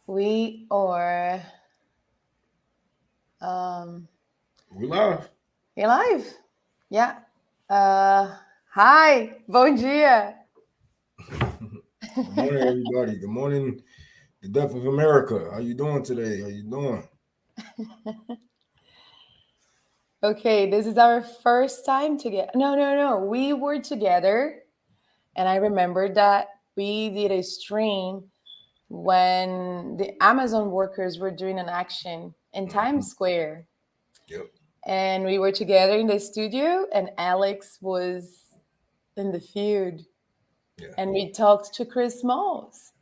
We are We live. we live. Yeah. Hi. Bom dia. Good morning, everybody. Good morning, the death of America. How you doing today? How you doing? Okay, this is our first time together. No. We were together, and I remember that we did a stream when the Amazon workers were doing an action in Times Mhm. Square. Yep. And we were together in the studio, and Alex was in the field. Yeah. And we talked to Chris Smalls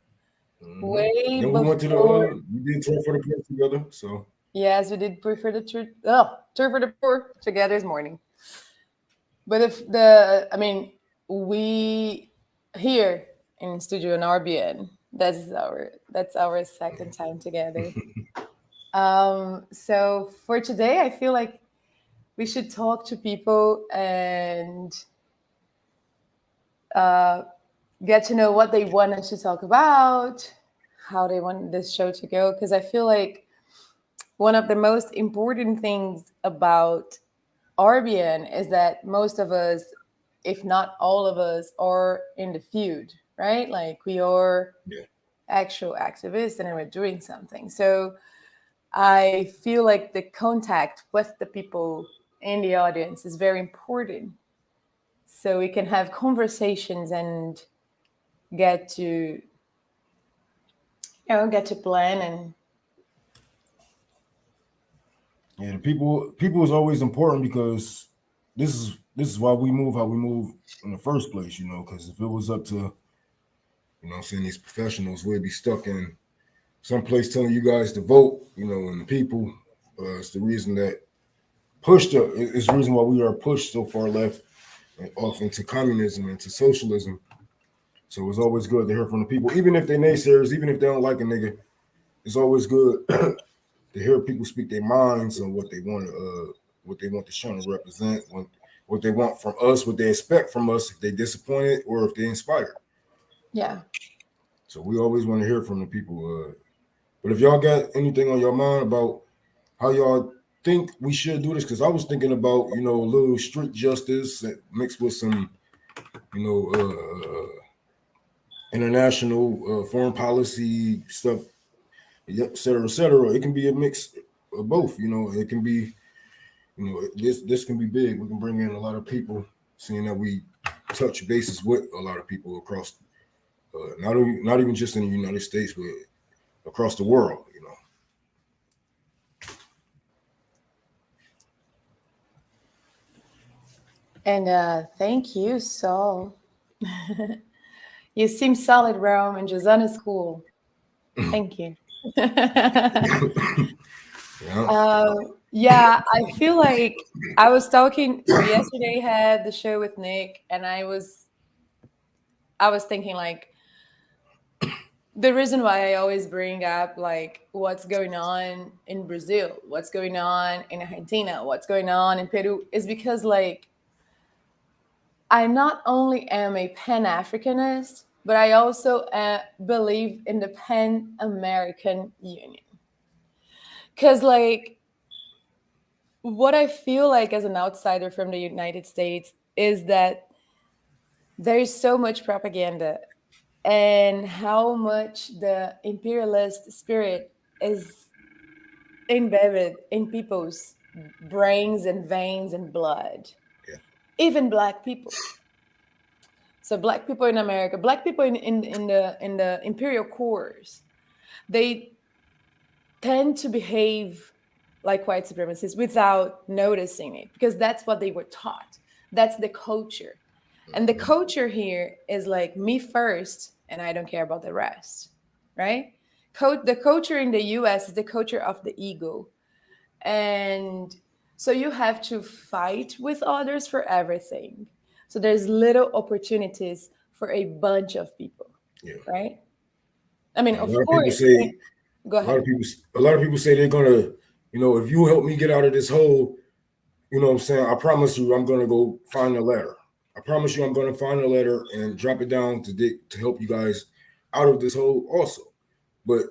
way Then we went to the before. we did tour for the place together. So Yes, we did prefer the tour. Oh, tour for the poor together's morning. But if we here in studio in RBN. That's our second time together. So for today, I feel like we should talk to people and get to know what they want us to talk about, how they want this show to go. Because I feel like one of the most important things about RBN is that most of us, if not all of us, are in the field, right? Like we are yeah, actual activists and we're doing something. So I feel like the contact with the people in the audience is very important. So we can have conversations and get to get to plan and yeah. The people is always important because this is why we move how we move in the first place. Because if it was up to saying these professionals, we'd be stuck in some place telling you guys to vote. And the people is the reason that is the reason why we are pushed so far left and off into communism, into socialism. So it's always good to hear from the people, even if they naysayers, even if they don't like a nigga. It's always good to hear people speak their minds on what they want the show to represent, what they want from us, what they expect from us, if they disappointed or if they inspired. yeah. So we always want to hear from the people. But if y'all got anything on your mind about how y'all think we should do this, because I was thinking about a little street justice mixed with some you know international foreign policy stuff, et cetera, et cetera. It can be a mix of both. It can be, this can be big. We can bring in a lot of people, seeing that we touch bases with a lot of people across, not even just in the United States, but across the world. And thank you, Saul. You seem solid, Rome, and Josanna school. Thank you. Yeah. Yeah, I feel like I was talking. So yesterday I had the show with Nick, and I was thinking like the reason why I always bring up like what's going on in Brazil, what's going on in Argentina, what's going on in Peru is because like I not only am a Pan Africanist, but I also believe in the Pan American Union. Because, like, what I feel like as an outsider from the United States is that there is so much propaganda and how much the imperialist spirit is embedded in people's brains and veins and blood, Yeah. even Black people. So Black people in America, Black people in the imperial cores, they tend to behave like white supremacists without noticing it because that's what they were taught. That's the culture. And the culture here is like me first, and I don't care about the rest, right? The culture in the US is the culture of the ego. And so you have to fight with others for everything. So there's little opportunities for a bunch of people, Yeah. right? I mean, And of course. Go a lot ahead. of people, a lot of people say they're gonna, if you help me get out of this hole, what I'm saying? I promise you, I'm gonna go find a letter. I promise you, I'm gonna find a letter and drop it down to help you guys out of this hole also. But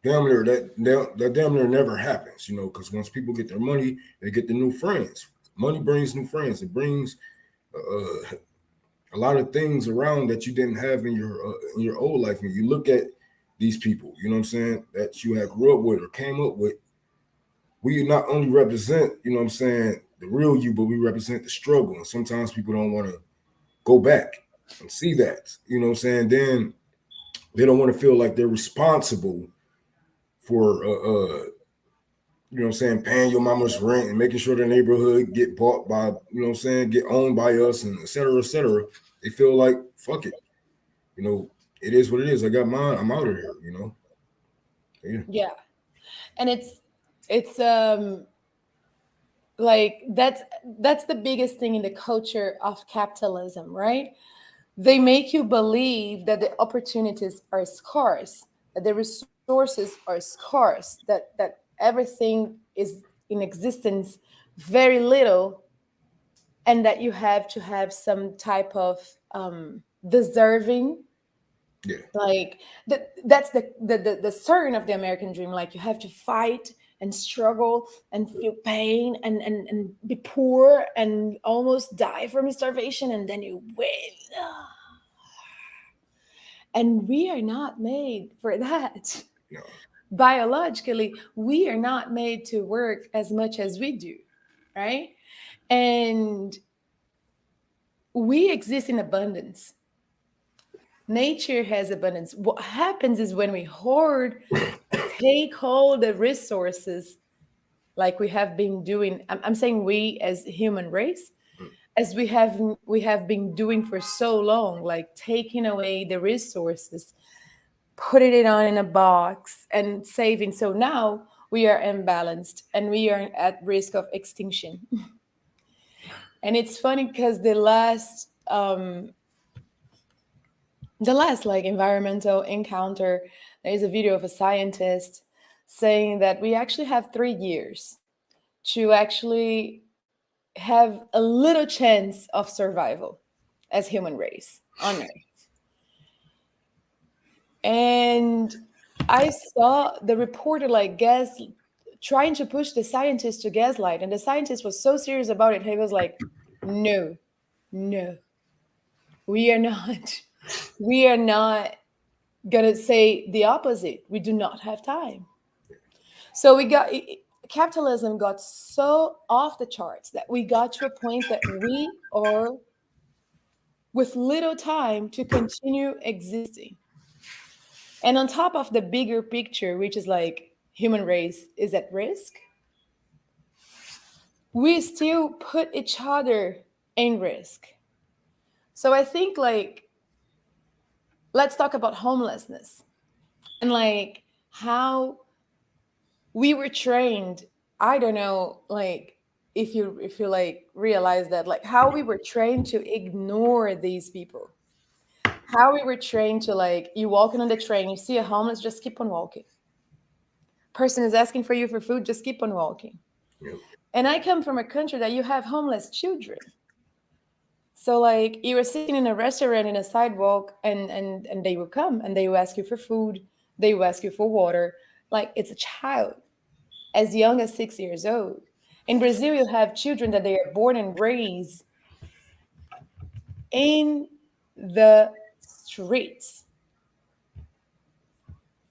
damn near that damn near never happens, because once people get their money, they get the new friends. Money brings new friends. It brings a lot of things around that you didn't have in your old life. And you look at these people, you know what I'm saying, that you had grew up with or came up with. We not only represent, you know what I'm saying, the real you, but we represent the struggle. And sometimes people don't want to go back and see that, you know what I'm saying. Then they don't want to feel like they're responsible for you know what I'm saying, paying your mama's rent and making sure the neighborhood get bought by, you know what I'm saying, get owned by us, and et cetera, et cetera. They feel like, fuck it. It is what it is. I got mine. I'm out of here. Yeah. Yeah. And it's like that's the biggest thing in the culture of capitalism, right? They make you believe that the opportunities are scarce, that the resources are scarce, that everything is in existence very little, and that you have to have some type of deserving, Yeah. like that's the certain of the American dream. Like you have to fight and struggle and feel pain and be poor and almost die from starvation, and then you win. And we are not made for that. No. Biologically, we are not made to work as much as we do, right? And we exist in abundance. Nature has abundance. What happens is when we hoard, take all the resources, like we have been doing. I'm saying we as human race, as we have been doing for so long, like taking away the resources, putting it on in a box and saving. So now we are imbalanced and we are at risk of extinction. And it's funny because the last like environmental encounter, there is a video of a scientist saying that we actually have 3 years to actually have a little chance of survival as human race on Earth. And I saw the reporter like trying to push the scientist to gaslight, and the scientist was so serious about it. He was like, "No, no, we are not. We are not gonna say the opposite. We do not have time." So capitalism got so off the charts that we got to a point that we are with little time to continue existing. And on top of the bigger picture, which is like human race is at risk, we still put each other in risk. So I think like let's talk about homelessness and like how we were trained. I don't know, like if you like realize that, like how we were trained to ignore these people, how we were trained to, like, you walking on the train, you see a homeless, just keep on walking. Person is asking for you for food, just keep on walking. Yep. And I come from a country that you have homeless children. So like you were sitting in a restaurant in a sidewalk, and they will come and they will ask you for food, they will ask you for water, like it's a child as young as 6 years old. In Brazil, you have children that they are born and raised in the streets.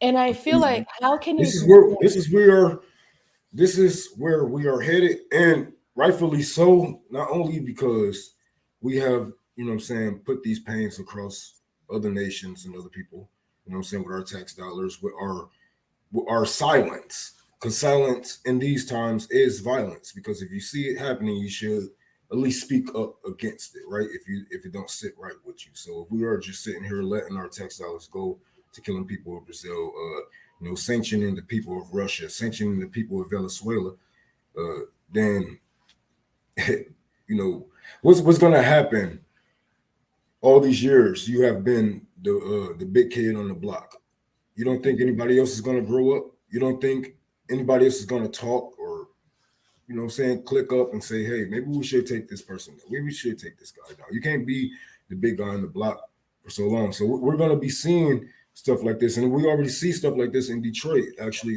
And I feel like, how can you This is where ignore? this is where we are headed, and rightfully so. Not only because we have, you know what I'm saying, put these pains across other nations and other people, you know what I'm saying, with our tax dollars, with our silence. Because silence in these times is violence. Because if you see it happening, you should at least speak up against it, right? If it don't sit right with you. So if we are just sitting here letting our tax dollars go to killing people of Brazil, sanctioning the people of Russia, sanctioning the people of Venezuela, then what's going to happen? All these years, you have been the big kid on the block. You don't think anybody else is going to grow up? You don't think anybody else is going to talk, or, you know what I'm saying, click up and say, hey, maybe we should take this person down. Maybe we should take this guy down. You can't be the big guy on the block for so long. So we're going to be seeing stuff like this, and we already see stuff like this in Detroit. Actually,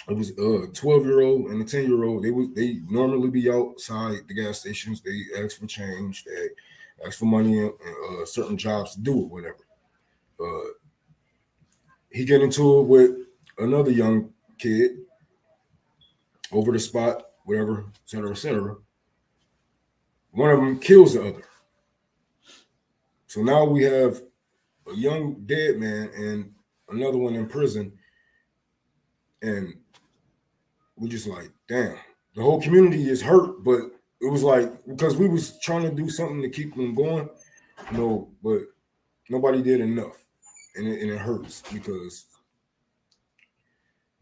it was a 12-year-old and a 10-year-old. They normally be outside the gas stations. They ask for change. They ask for money and certain jobs to do it, whatever. Uh, he get into it with another young kid over the spot, whatever, et cetera, et cetera. One of them kills the other. So now we have a young dead man and another one in prison, and we just like, damn, the whole community is hurt, but it was like because we was trying to do something to keep them going, but nobody did enough, and it hurts because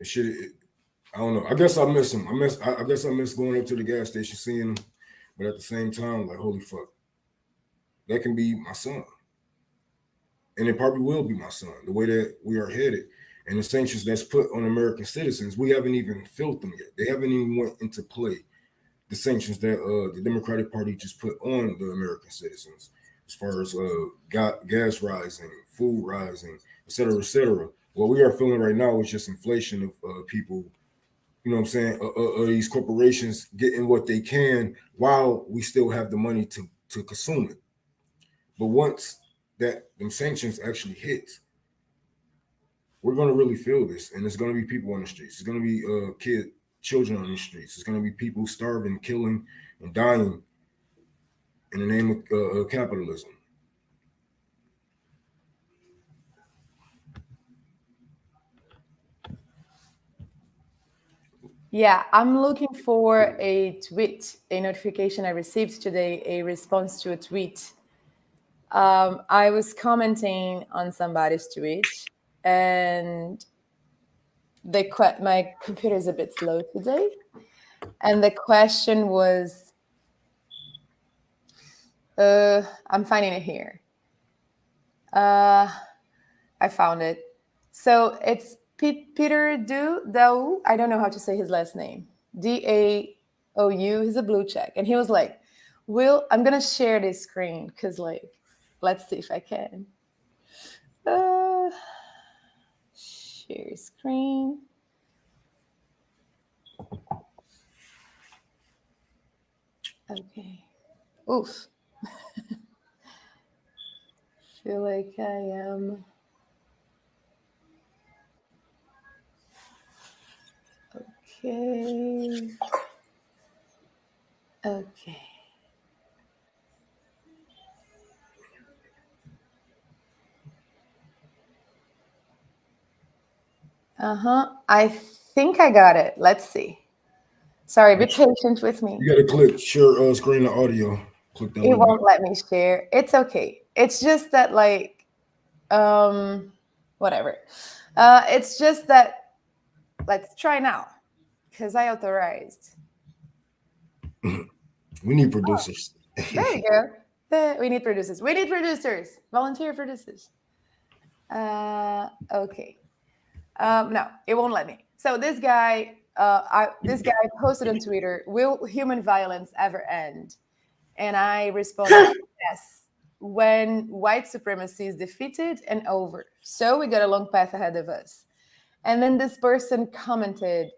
it should. I don't know. I guess I miss him. I guess I miss going up to the gas station, seeing him, but at the same time, like, holy fuck, that can be my son, and it probably will be my son. The way that we are headed, and the sanctions that's put on American citizens, we haven't even felt them yet. They haven't even went into play. The sanctions that the Democratic Party just put on the American citizens, as far as gas rising, food rising, et cetera, et cetera. What we are feeling right now is just inflation of people. You know what I'm saying? These corporations getting what they can while we still have the money to consume it. But once that them sanctions actually hit, we're going to really feel this, and it's going to be people on the streets. It's going to be children on the streets. It's going to be people starving, killing, and dying in the name of capitalism. Yeah, I'm looking for a tweet, a notification I received today, a response to a tweet. I was commenting on somebody's tweet, and my computer is a bit slow today, and the question was, I'm finding it here. I found it. So it's Peter Dau. I don't know how to say his last name. Daou. He's a blue check, and he was like, I'm gonna share this screen because, like, let's see if I can. Share screen. Okay. Oof. Feel like I am. Okay. Okay. I think I got it. Let's see. Sorry, be patient with me. You got to click share screen and audio. Click that It little won't let me share. It's okay. It's just that, like, whatever. It's just that, let's try now, because I authorized. We need producers. There we go. We need producers. We need producers. Volunteer producers. Okay. No, it won't let me. So this guy posted on Twitter, "Will human violence ever end?" And I responded, "Yes. When white supremacy is defeated and over. So we got a long path ahead of us." And then this person commented,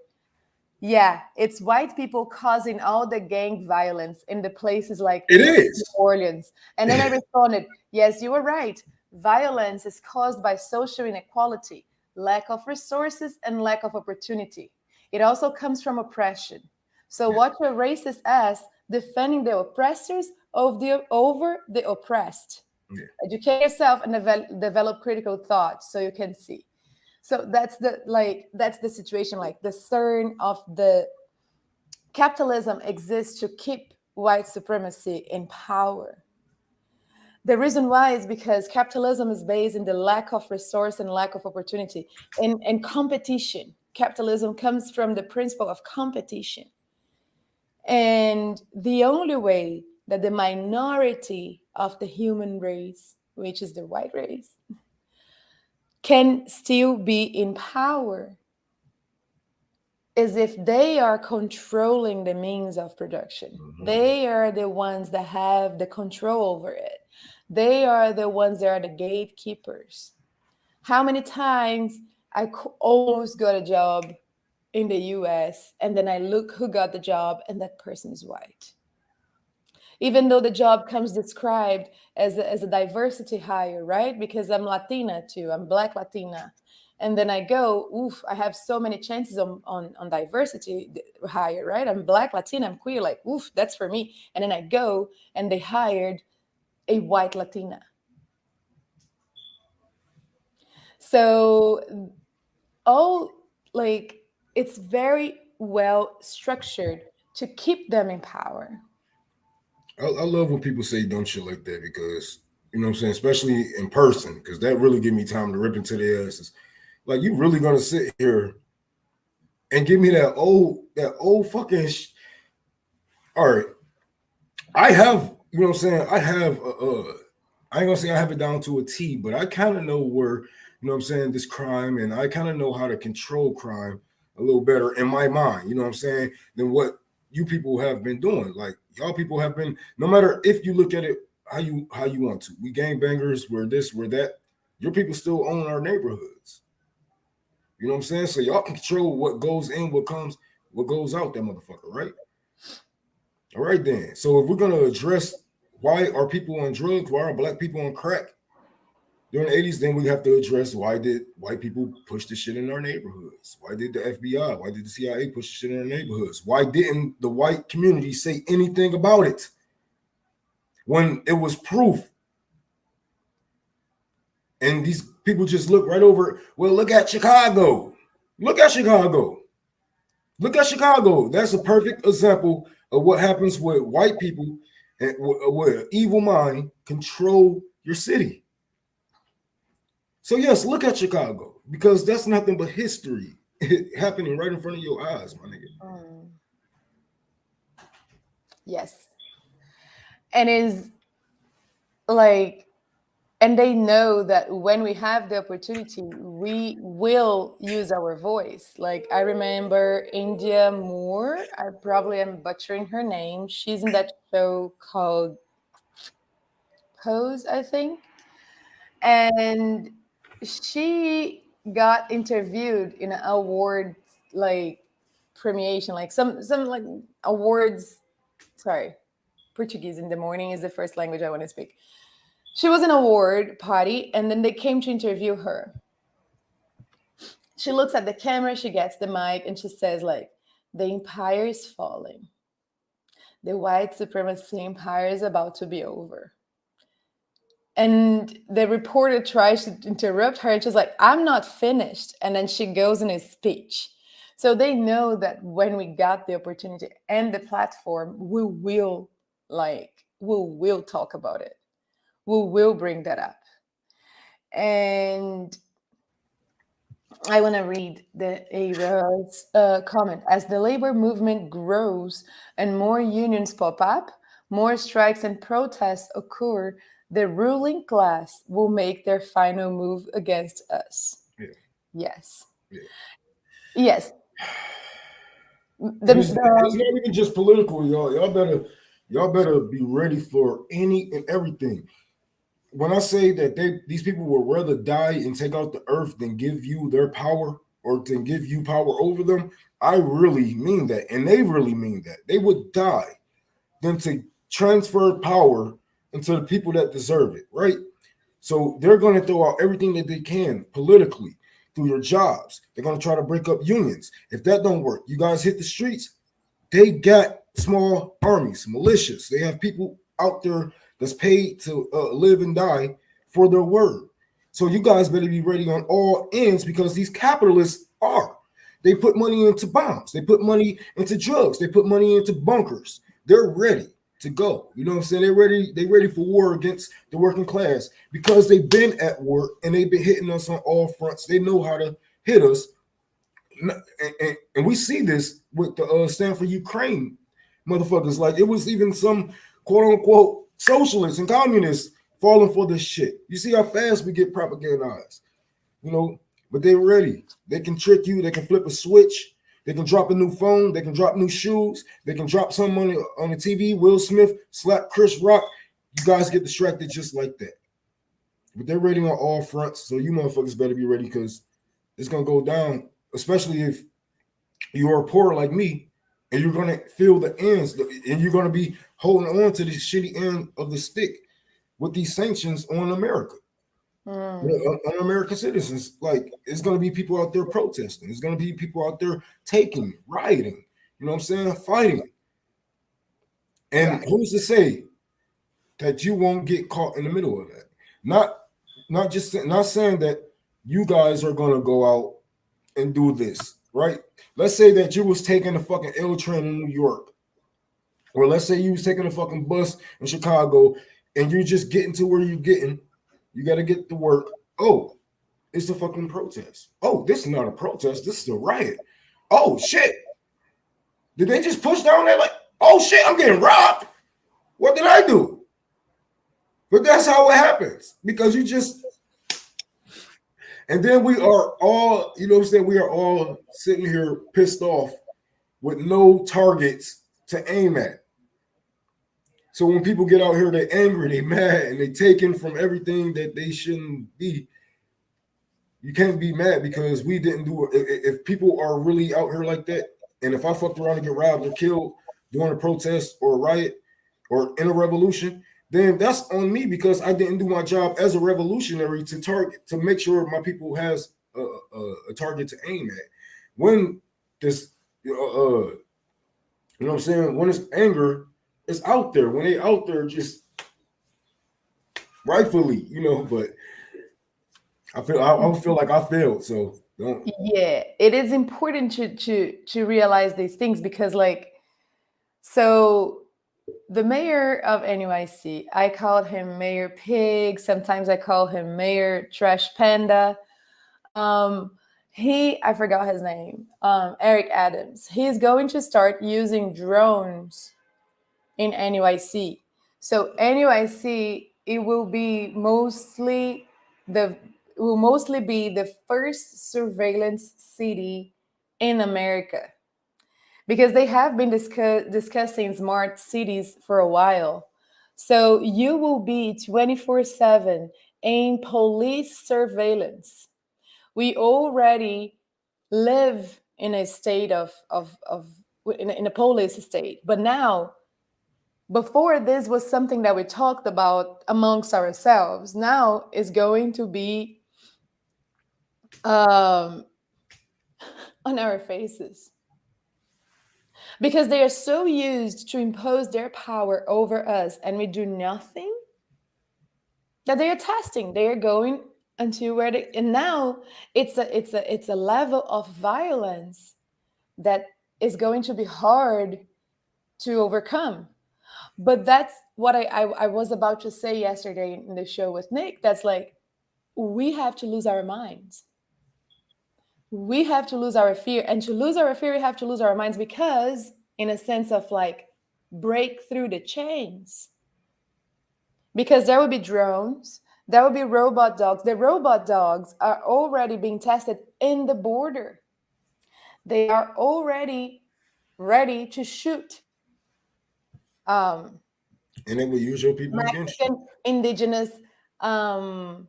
"Yeah, it's white people causing all the gang violence in the places like It New is. Orleans." And then I responded, "Yes, you were right. Violence is caused by social inequality, lack of resources, and lack of opportunity. It also comes from oppression. So watch your racist ass defending the oppressors over the oppressed. Yeah. Educate yourself and develop critical thought so you can see." So that's the situation. Like, the CERN of the capitalism exists to keep white supremacy in power. The reason why is because capitalism is based in the lack of resource and lack of opportunity and competition. Capitalism comes from the principle of competition. And the only way that the minority of the human race, which is the white race, can still be in power is if they are controlling the means of production. Mm-hmm. They are the ones that have the control over it. They are the ones that are the gatekeepers. How many times I almost got a job in the US, and then I look who got the job, and that person is white. Even though the job comes described as a diversity hire, right? Because I'm Latina too, I'm Black Latina. And then I go, oof, I have so many chances on diversity hire, right? I'm Black, Latina, I'm queer, like, oof, that's for me. And then I go and they hired a white Latina. So all like it's very well structured to keep them in power. I love when people say dumb shit like that because you know what I'm saying, especially in person, because that really give me time to rip into their asses. Like you really gonna sit here and give me that old fucking. All right, I have you know what I'm saying. I have I ain't gonna say I have it down to a T, but I kind of know where you know what I'm saying this crime, and I kind of know how to control crime a little better in my mind. You know what I'm saying than what you people have been doing. Like y'all people have been. No matter if you look at it how you want to, we gangbangers, we're this, we're that. Your people still own our neighborhoods. You know what I'm saying? So y'all can control what goes in, what comes, what goes out. That motherfucker, right? All right then. So if we're gonna address why are people on drugs, why are black people on crack during the 80s, then we have to address why did white people push the shit in our neighborhoods? Why did the FBI, why did the CIA push the shit in our neighborhoods? Why didn't the white community say anything about it when it was proof? And these people just look right over, well, look at Chicago. Look at Chicago. Look at Chicago. That's a perfect example of what happens with white people and with an evil mind control your city. So yes, look at Chicago because that's nothing but history happening right in front of your eyes, my nigga. Mm, yes. And is like, and they know that when we have the opportunity, we will use our voice. Like I remember India Moore, I probably am butchering her name. She's in that show called Pose, I think. And she got interviewed in an award like premiation, like some like awards. Sorry, Portuguese in the morning is the first language I want to speak. She was an award party, and then they came to interview her. She looks at the camera, she gets the mic, and she says, like, the empire is falling. The white supremacy empire is about to be over. And the reporter tries to interrupt her, and she's like, I'm not finished. And then she goes in a speech. So they know that when we got the opportunity and the platform, we will talk about it. We will bring that up. And I want to read the Era's comment. As the labor movement grows and more unions pop up, more strikes and protests occur, the ruling class will make their final move against us. Yeah, Yes. yeah. Yes. And it's not even just political, y'all. Y'all better be ready for any and everything. When I say that these people would rather die and take out the earth than give you their power or to give you power over them, I really mean that. And they really mean that. They would die than to transfer power into the people that deserve it, right? So they're going to throw out everything that they can politically through your jobs. They're going to try to break up unions. If that don't work, you guys hit the streets. They got small armies, militias. They have people out there that's paid to live and die for their word. So you guys better be ready on all ends because these capitalists are. They put money into bombs. They put money into drugs. They put money into bunkers. They're ready to go. You know what I'm saying? They're ready for war against the working class because they've been at war and they've been hitting us on all fronts. They know how to hit us. And we see this with the Stand for Ukraine motherfuckers. Like it was even some quote unquote socialists and communists falling for this shit. You see how fast we get propagandized, you know, but they're ready. They can trick you. They can flip a switch. They can drop a new phone. They can drop new shoes. They can drop some money on the TV. Will Smith slap Chris Rock. You guys get distracted just like that. but they're raiding on all fronts. So you motherfuckers better be ready because it's gonna go down. Especially if you are poor like me, and you're gonna feel the ends, and you're gonna be holding on to the shitty end of the stick with these sanctions on America, on American citizens. Like it's gonna be people out there protesting. It's gonna be people out there taking, rioting. You know what I'm saying? Fighting. And Yeah. who's to say that you won't get caught in the middle of that? Not saying that you guys are gonna go out and do this, right? Let's say that you was taking the fucking L train in New York, or let's say you was taking a fucking bus in Chicago, and you're just getting to where you're getting. You got to get to work. Oh, it's a fucking protest. Oh, this is not a protest. This is a riot. Oh shit! Did they just push down there? Like, oh shit! I'm getting robbed. What did I do? But that's how it happens because you just. And then we are all, you know what I'm saying? We are all sitting here pissed off with no targets to aim at. So when people get out here, they're angry, they mad, and they taken from everything that they shouldn't be. You can't be mad because we didn't do it. If people are really out here like that, and if I fucked around and get robbed or killed during a protest or a riot or in a revolution, then that's on me because I didn't do my job as a revolutionary to make sure my people has a target to aim at. When this, you know what I'm saying? When it's anger, it's out there. When they out there, just rightfully, But I feel like I failed. So don't. Yeah, it is important to realize these things because, like, so the mayor of NYC, I called him Mayor Pig. Sometimes I call him Mayor Trash Panda. Um, I forgot his name. Eric Adams. He's going to start using drones in NYC. So NYC, it will mostly be the first surveillance city in America because they have been discussing smart cities for a while. So you will be 24/7 in police surveillance. We already live in a state in a police state, but now before this was something that we talked about amongst ourselves. Now it's going to be um, on our faces because they are so used to impose their power over us and we do nothing that they are testing. They are going until where they, and now it's a level of violence that is going to be hard to overcome. But that's what I was about to say yesterday in the show with Nick. That's like, we have to lose our minds. We have to lose our fear. And to lose our fear, we have to lose our minds because, in a sense of like, break through the chains. Because there will be drones, there will be robot dogs. The robot dogs are already being tested in the border. They are already ready to shoot And they will use your people against you. Mexican, indigenous, um,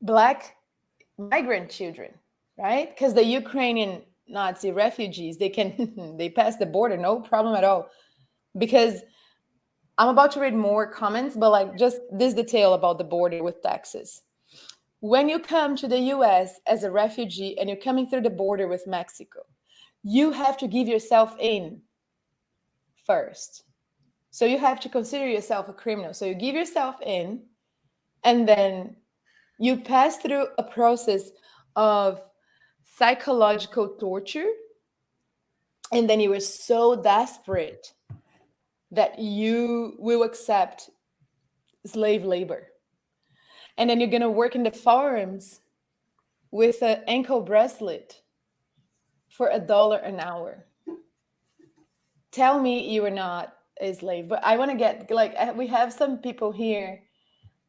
black migrant children, right? Because the Ukrainian Nazi refugees, they can they pass the border, no problem at all. Because I'm about to read more comments, but like just this detail about the border with Texas. When you come to the US as a refugee and you're coming through the border with Mexico, you have to give yourself in first. So you have to consider yourself a criminal. So you give yourself in, and then you pass through a process of psychological torture, and then you are so desperate that you will accept slave labor. And then you're going to work in the farms with an ankle bracelet for $1 an hour. Tell me you are not a slave. But I want to get, like, we have some people here.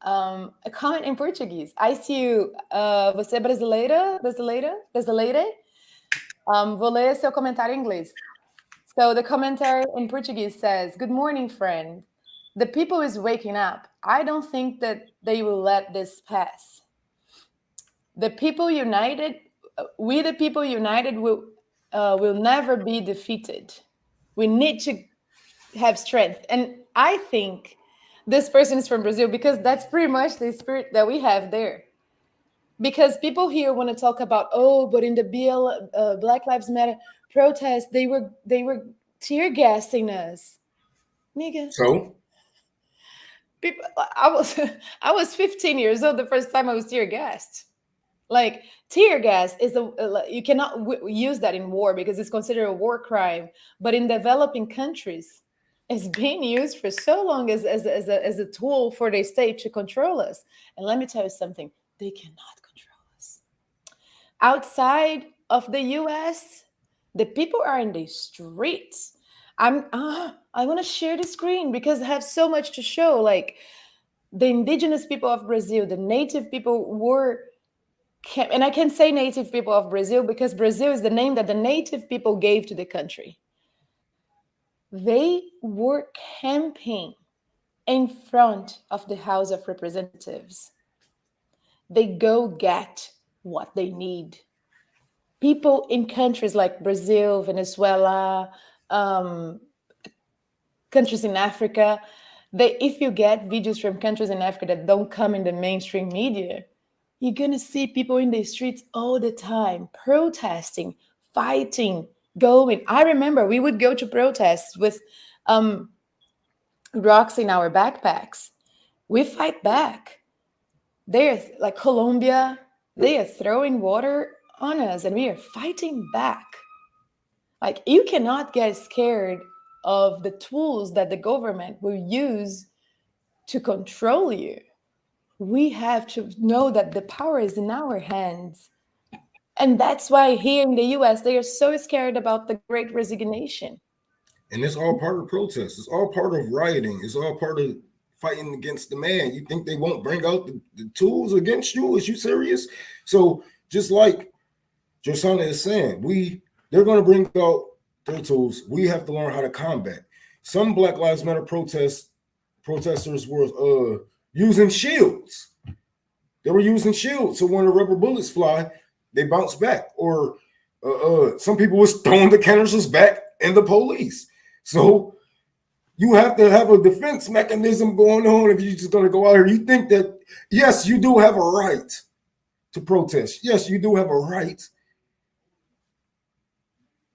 A comment in Portuguese. I see you. Você é brasileira? Brasileira? Brasileira? Vou ler seu comentário em inglês. So the commentary in Portuguese says, "Good morning, friend. The people is waking up. I don't think that they will let this pass. The people united, we the people united will never be defeated. We need to have strength. And I think this person is from Brazil because that's pretty much the spirit that we have there. Because people here want to talk about, oh, but in the Black Lives Matter protest, they were tear gassing us, nigga. So People, I was I was 15 years old the first time I was tear gassed. Like tear gas is you cannot use that in war because it's considered a war crime. But in developing countries, it's being used for so long as a tool for the state to control us. And let me tell you something: they cannot control us. Outside of the U.S., the people are in the streets. I want to share the screen because I have so much to show. Like the indigenous people of Brazil, the native people were, and I can say native people of Brazil because Brazil is the name that the native people gave to the country. They were camping in front of the House of Representatives. They go get what they need. People in countries like Brazil, Venezuela, um, countries in Africa, if you get videos from countries in Africa that don't come in the mainstream media, you're going to see people in the streets all the time protesting, fighting, going. I remember we would go to protests with um, rocks in our backpacks. We fight back. They're like Colombia, they are throwing water on us and we are fighting back. Like you cannot get scared of the tools that the government will use to control you. We have to know that the power is in our hands. And that's why here in the US, they are so scared about the great resignation. and it's all part of protest. It's all part of rioting. It's all part of fighting against the man. You think they won't bring out the tools against you? Is you serious? So just like Josanna is saying, they're going to bring out their tools. We have to learn how to combat. Some Black Lives Matter protesters were using shields. They were using shields, so when the rubber bullets fly, they bounce back. Or some people was throwing the canisters back in the police. So you have to have a defense mechanism going on if you're just going to go out here. You think that, yes, you do have a right to protest. Yes, you do have a right.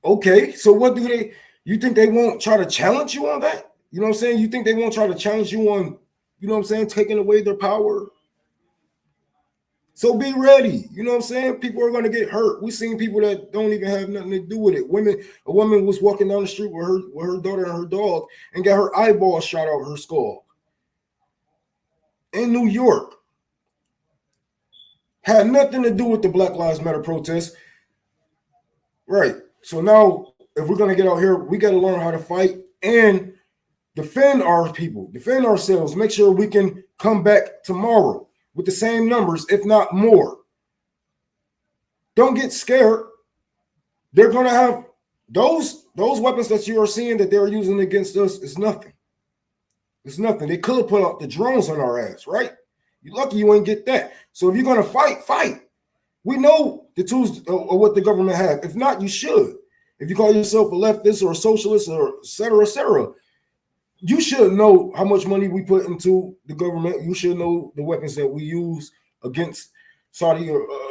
Okay, so what do you think they won't try to challenge you on that? You know what I'm saying? You think they won't try to challenge you on, you know what I'm saying, taking away their power? So be ready. You know what I'm saying? People are going to get hurt. We've seen people that don't even have nothing to do with it. A woman was walking down the street with her daughter and her dog and got her eyeball shot out of her skull in New York. Had nothing to do with the Black Lives Matter protest. Right. So now, if we're going to get out here, we got to learn how to fight and defend our people, defend ourselves, make sure we can come back tomorrow with the same numbers, if not more. Don't get scared. They're going to have those weapons that you are seeing that they're using against us is nothing. It's nothing. They could have put out the drones on our ass, right? You're lucky you ain't get that. So if you're going to fight, fight. We know the tools of what the government has. If not, you should. If you call yourself a leftist or a socialist or et cetera, you should know how much money we put into the government. You should know the weapons that we use against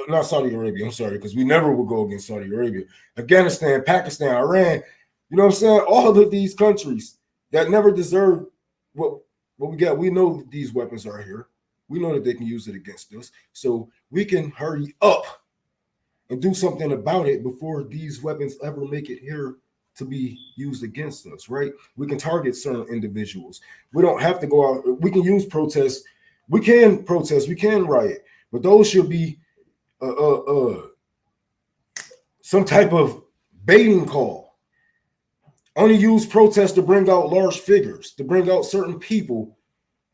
not Saudi Arabia, I'm sorry, because we never will go against Saudi Arabia. Afghanistan, Pakistan, Iran, you know what I'm saying? All of these countries that never deserve what we got. We know that these weapons are here. We know that they can use it against us. So we can hurry up and do something about it before these weapons ever make it here to be used against us, right? We can target certain individuals. We don't have to go out. We can use protests. We can protest. We can riot. But those should be some type of baiting call. Only use protests to bring out large figures, to bring out certain people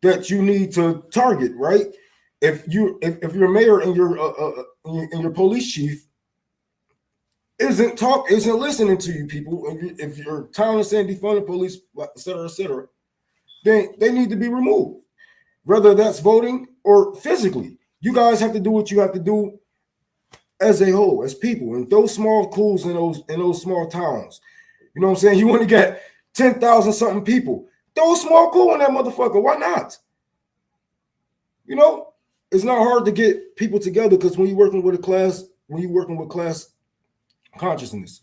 that you need to target, right? If your mayor and your police chief isn't listening to you people, if your town is saying defund the police, et cetera, then they need to be removed. whether that's voting or physically. You guys have to do what you have to do as a whole, as people, in those small schools in those small towns. You know what I'm saying? You want to get 10,000 something people. Throw a small cool in that motherfucker. Why not? You know, it's not hard to get people together because when you're working with class consciousness,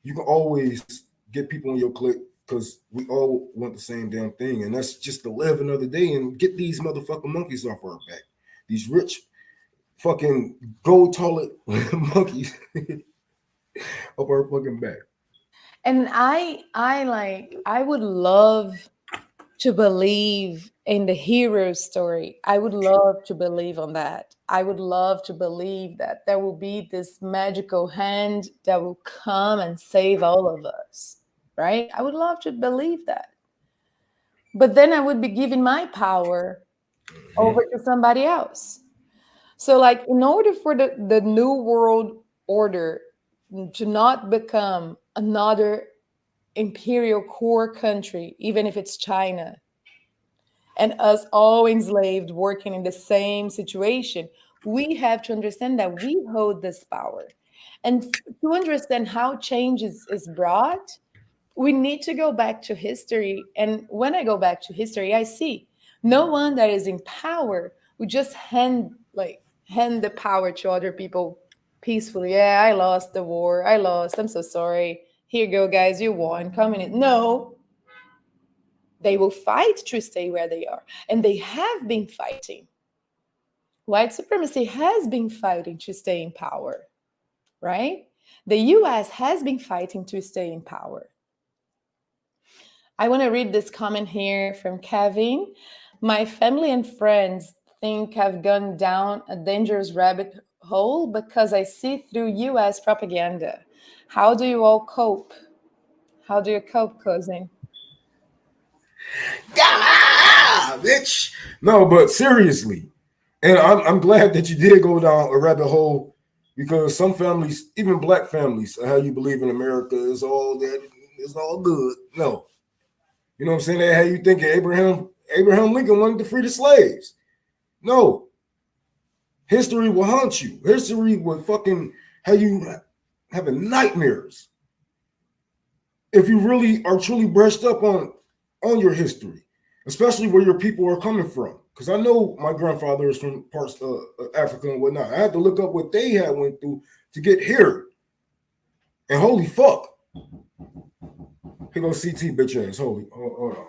you can always get people in your clique because we all want the same damn thing. And that's just to live another day and get these motherfucking monkeys off our back. These rich fucking gold toilet monkeys off our fucking back. And I would love to believe in the hero story. I would love to believe on that. I would love to believe that there will be this magical hand that will come and save all of us, right? I would love to believe that. But then I would be giving my power over to somebody else. So, like, in order for the new world order to not become another imperial core country, even if it's China, and us all enslaved working in the same situation, we have to understand that we hold this power. And to understand how change is brought, we need to go back to history. And when I go back to history, I see no one that is in power would just hand the power to other people peacefully. Yeah, I lost the war. I lost. I'm so sorry. Here you go, guys. You won. Come in. No, they will fight to stay where they are. And they have been fighting. White supremacy has been fighting to stay in power, right? The US has been fighting to stay in power. I want to read this comment here from Kevin. My family and friends think I've gone down a dangerous rabbit hole because I see through US propaganda. How do you all cope? How do you cope, cousin? Ah, bitch. No, but seriously, and I'm glad that you did go down a rabbit hole because some families, even black families, how you believe in America is all that is all good. No, you know what I'm saying? That how you thinking Abraham Lincoln wanted to free the slaves. No, history will haunt you. History will fucking have you having nightmares if you really are truly brushed up on your history, especially where your people are coming from. Because I know my grandfather is from parts of Africa and whatnot. I had to look up what they had went through to get here. And holy fuck, here goes CT bitch ass. Holy, hold on.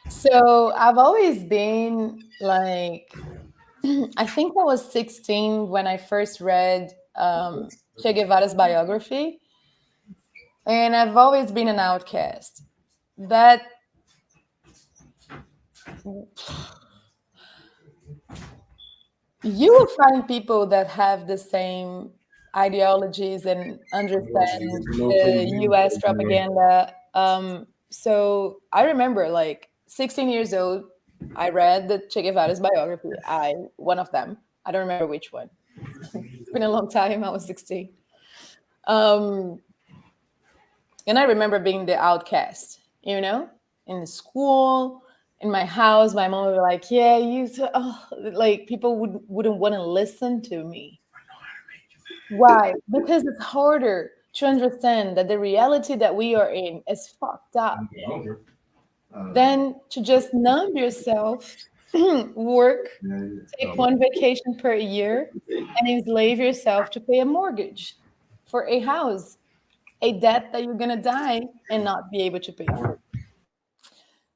So I've always been like, I think I was 16 when I first read Che Guevara's biography, and I've always been an outcast. That you will find people that have the same ideologies and understand the US propaganda. So I remember, like, 16 years old, I read the Che Guevara's biography. One of them. I don't remember which one. It's been a long time. I was 16. Um, and I remember being the outcast, in the school, in my house. My mom would be like, "Yeah, like people wouldn't want to listen to me." Why? Because it's harder to understand that the reality that we are in is fucked up than to just numb yourself, work, take one vacation per year, and enslave yourself to pay a mortgage for a house, a debt that you're gonna die and not be able to pay for.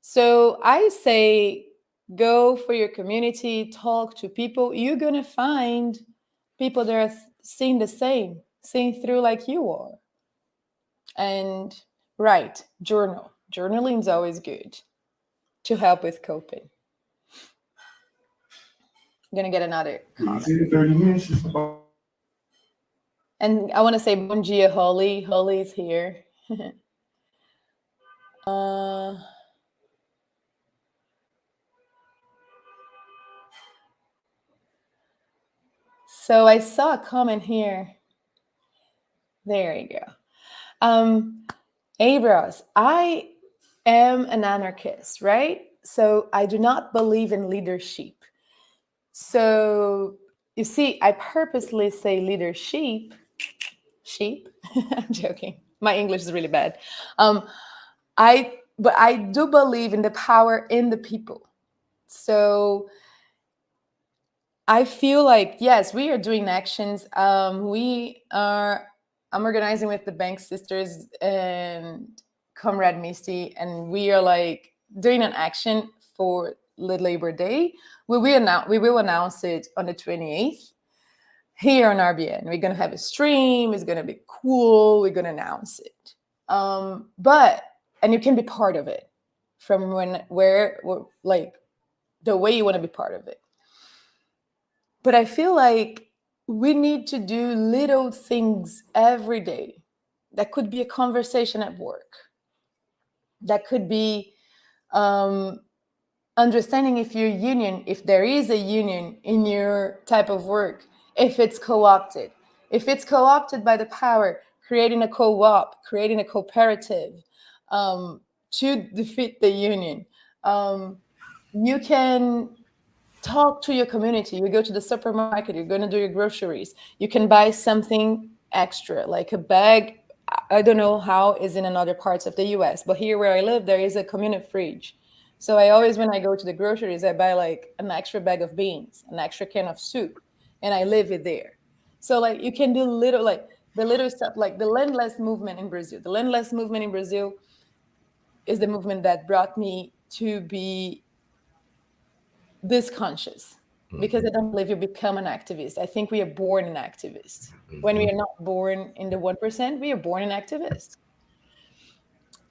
So I say go for your community, talk to people. You're gonna find people that are seeing the same, seeing through like you are. And write, journal. Journaling is always good to help with coping. I'm gonna get another comment. 30 minutes. And I want to say Bom Dia, Holly. Holly is here. uh, so I saw a comment here. There you go. Abras, I am an anarchist, right? So I do not believe in leadership. So you see, I purposely say leadership, sheep. I'm joking. My English is really bad. Um, but I do believe in the power in the people. So I feel like yes, we are doing actions. I'm organizing with the Bank Sisters and Comrade Misty, and we are like doing an action for the Labor Day. We will announce it on the 28th here on RBN. We're gonna have a stream. It's gonna be cool. We're gonna announce it. But and you can be part of it from like the way you want to be part of it. But I feel like we need to do little things every day. That could be a conversation at work. That could be um, understanding if your union, if there is a union in your type of work, if it's co-opted. If it's co-opted by the power, creating a co-op, creating a cooperative to defeat the union. You can talk to your community. You go to the supermarket, you're going to do your groceries. You can buy something extra, like a bag. I don't know how is in another parts of the US, but here where I live, there is a community fridge. So I always, when I go to the groceries, I buy like an extra bag of beans, an extra can of soup, and I leave it there. So like you can do little, like the little stuff, like the Landless movement in Brazil. The Landless movement in Brazil is the movement that brought me to be this conscious, because I don't believe you become an activist. I think we are born an activist. When we are not born in the 1%, we are born an activist.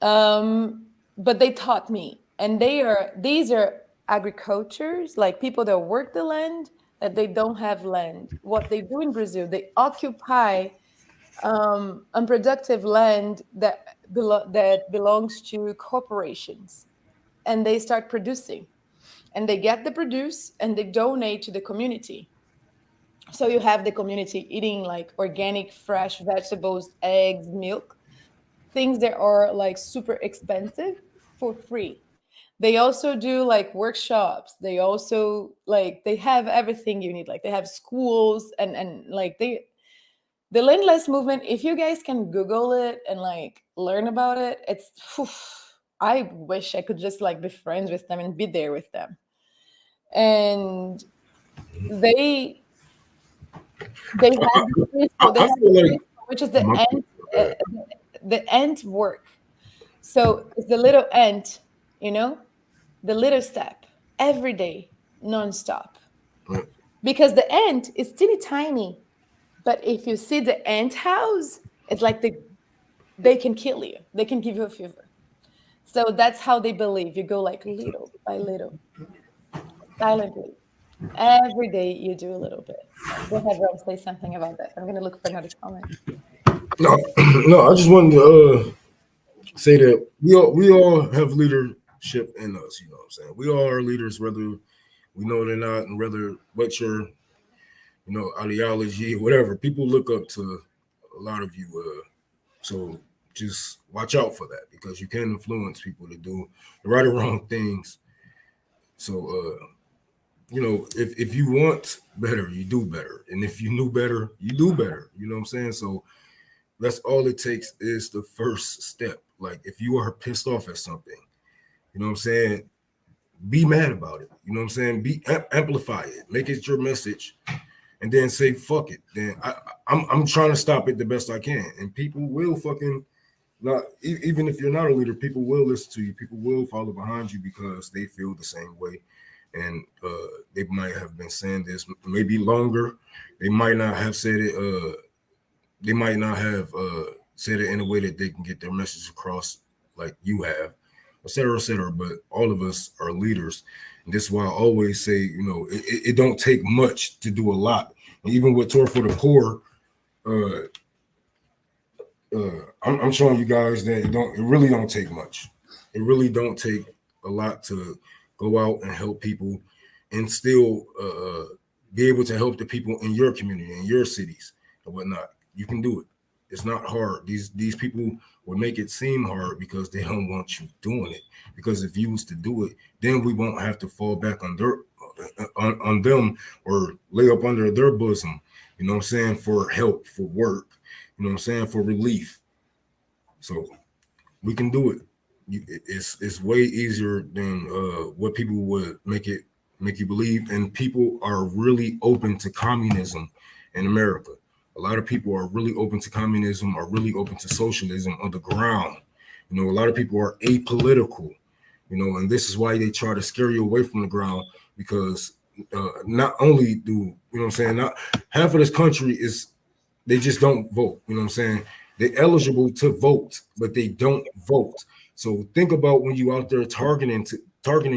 But they taught me, and these are agricultures, like people that work the land, that they don't have land. What they do in Brazil, they occupy unproductive land that belongs to corporations, and they start producing, and they get the produce and they donate to the community. So you have the community eating like organic fresh vegetables, eggs, milk, things that are like super expensive for free. They also do like workshops. They also like they have everything you need. Like they have schools, and like the Landless movement, if you guys can Google it and like learn about it, it's phew, I wish I could just like be friends with them and be there with them. And they they have this principle. They I have feel this like principle, which is my, uh, the ant work. So it's the little ant, you know, the little step every day, nonstop. Because the ant is teeny tiny, but if you see the ant house, it's like they can kill you. They can give you a fever. So that's how they believe. You go like little by little, silently. Every day you do a little bit. Go ahead, Rob, say something about that. I'm gonna look for another comment. no, no, I just wanted to say that we all have leadership in us. You know what I'm saying? We all are leaders, whether we know it or not, and whether what your ideology, whatever. People look up to a lot of you. So just watch out for that, because you can influence people to do the right or wrong things. So if you want better, you do better, and if you knew better, you do better. You know what I'm saying? So that's all it takes is the first step. Like if you are pissed off at something, you know what I'm saying? Be mad about it. You know what I'm saying? Amplify it. Make it your message, and then say fuck it. Then I'm trying to stop it the best I can, and people will fucking not. Even if you're not a leader, people will listen to you. People will follow behind you because they feel the same way, and they might have been saying this maybe longer. They might not have said it. They might not have said it in a way that they can get their message across like you have, et cetera, et cetera. But all of us are leaders. And this is why I always say, it don't take much to do a lot. And even with Tour for the Poor, uh, I'm showing you guys that it really don't take much. It really don't take a lot to go out and help people and still be able to help the people in your community, in your cities and whatnot. You can do it. It's not hard. These people will make it seem hard because they don't want you doing it. Because if you was to do it, then we won't have to fall back on their on them or lay up under their bosom. You know what I'm saying? For help, for work. You know what I'm saying? For relief. So we can do it. It's way easier than what people would make you believe. And people are really open to communism in America. A lot of people are really open to communism, are really open to socialism on the ground. You know, a lot of people are apolitical. You know, and this is why they try to scare you away from the ground because not only do you know what I'm saying, not half of this country is they just don't vote. You know what I'm saying? They're eligible to vote, but they don't vote. So think about when you out there targeting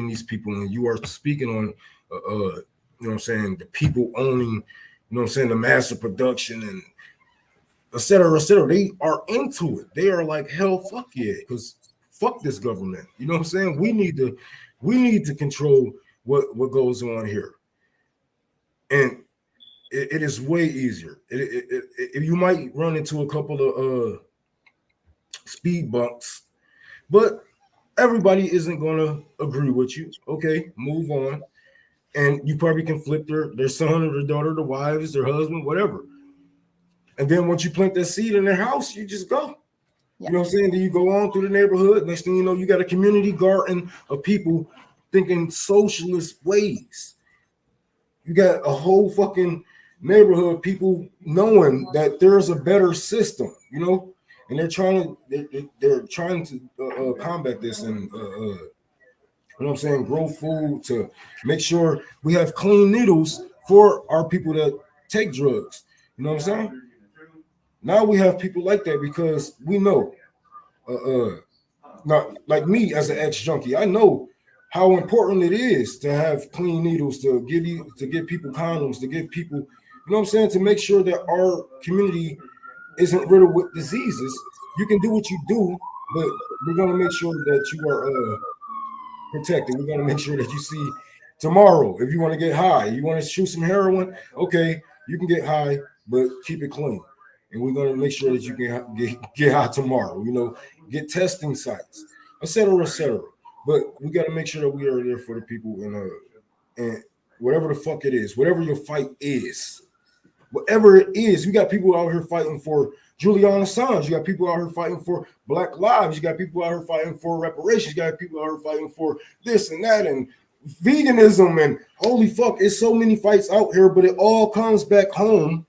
these people and you are speaking on, you know what I'm saying, the people owning, you know what I'm saying, the massive production and et cetera, et cetera. They are into it. They are like, hell, fuck yeah, because fuck this government. You know what I'm saying? We need to control what goes on here, and it is way easier. You might run into a couple of speed bumps, but everybody isn't gonna agree with you. Okay, move on. And you probably can flip their son or their daughter, their wives, their husband, whatever. And then once you plant that seed in their house, you just go. Yeah. You know what I'm saying? Then you go on through the neighborhood. Next thing you know, you got a community garden of people thinking socialist ways. You got a whole fucking neighborhood of people knowing that there's a better system, you know, and they're trying to combat this and you know what I'm saying, grow food to make sure we have clean needles for our people that take drugs. You know what I'm saying? Now we have people like that because we know, uh, uh, not like me as an ex junkie, I know how important it is to have clean needles to give people condoms, to give people, you know what I'm saying, to make sure that our community isn't riddled with diseases. You can do what you do, but we're gonna make sure that you are protected. We're gonna make sure that you see tomorrow. If you want to get high, you want to shoot some heroin, okay, you can get high, but keep it clean. And we're gonna make sure that you can get high tomorrow. You know, get testing sites, etc., etc. But we got to make sure that we are there for the people and whatever the fuck it is, whatever your fight is, whatever it is, you got people out here fighting for Julian Assange. You got people out here fighting for Black Lives. You got people out here fighting for reparations. You got people out here fighting for this and that and veganism and holy fuck, it's so many fights out here, but it all comes back home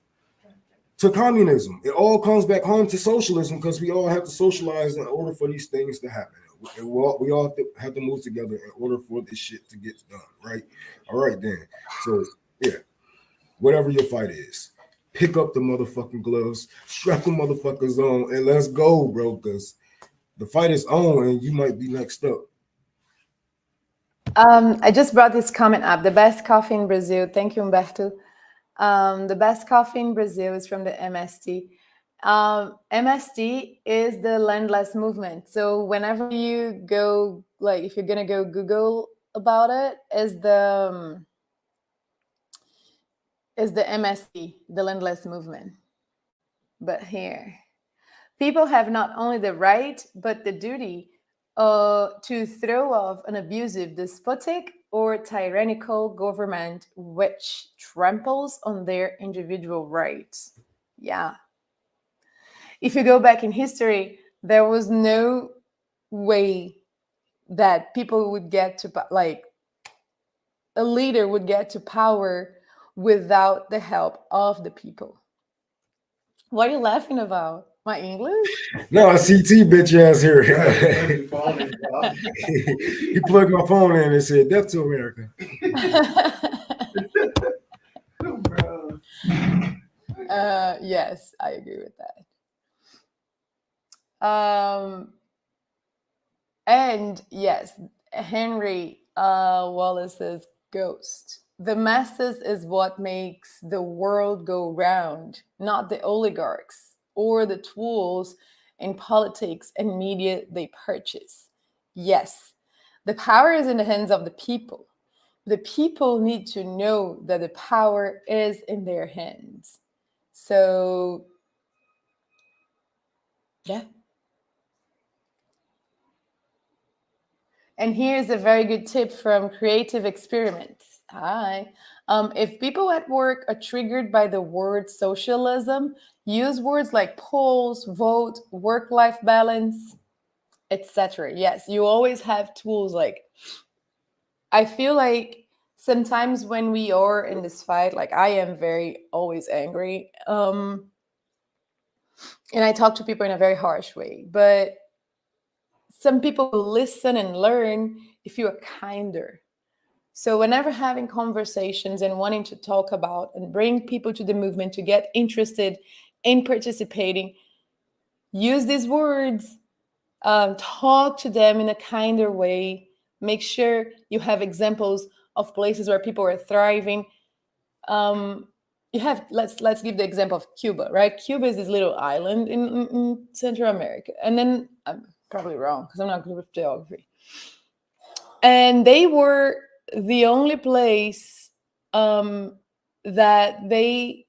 to communism. It all comes back home to socialism because we all have to socialize in order for these things to happen. We all have to move together in order for this shit to get done, right? All right, then. So, yeah, whatever your fight is, pick up the motherfucking gloves, strap the motherfuckers on, and let's go, bro, because the fight is on and you might be next up. I just brought this comment up. The best coffee in Brazil. Thank you, Humberto. The best coffee in Brazil is from the MST. MST is the Landless Movement. So whenever you go, like if you're gonna go Google about it, is the MST, the Landless Movement. But here, people have not only the right but the duty to throw off an abusive, despotic, or tyrannical government which tramples on their individual rights. Yeah. If you go back in history, there was no way that people would get to, like, a leader would get to power without the help of the people. What are you laughing about? My English? No, I CT bitch ass here. He plugged my phone in and said, "Death to America." Yes, I agree with that. And yes, Henry Wallace's Ghost. The masses is what makes the world go round, not the oligarchs or the tools in politics and media they purchase. Yes, the power is in the hands of the people. The people need to know that the power is in their hands. So Yeah. And here's a very good tip from Creative Experiments. Hi. If people at work are triggered by the word socialism, use words like polls, vote, work life balance, etc. Yes, you always have tools. Like, I feel like sometimes when we are in this fight, like I am very always angry. And I talk to people in a very harsh way, but some people will listen and learn if you are kinder. So, whenever having conversations and wanting to talk about and bring people to the movement to get interested in participating, use these words, talk to them in a kinder way. Make sure you have examples of places where people are thriving. Um, you have let's give the example of Cuba, right? Cuba is this little island in Central America, and then I'm probably wrong because I'm not good with geography, and they were the only place um, that they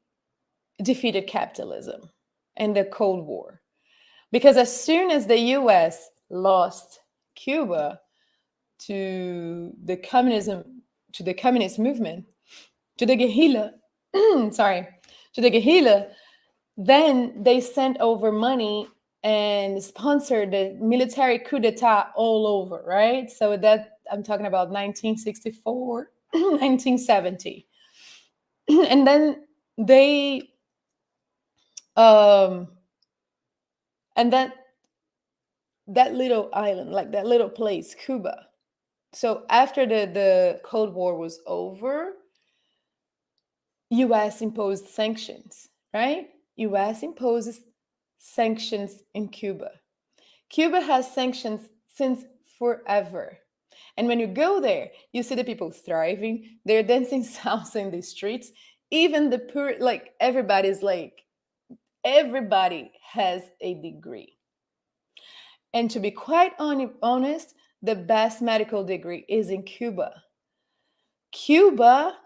defeated capitalism and the Cold War. Because as soon as the US lost Cuba to the communism, to the communist movement, to the guerrilla, sorry, to the guerrilla, then they sent over money and sponsored the military coup d'etat all over, right? So that I'm talking about 1964, 1970. And then they um and that little island, like that little place, Cuba. So after the Cold War was over, US imposed sanctions, right? US imposes sanctions in Cuba. Cuba has sanctions since forever. And when you go there, you see the people thriving, they're dancing salsa in the streets. Even the poor, like everybody has a degree. And to be quite honest, the best medical degree is in Cuba. Cuba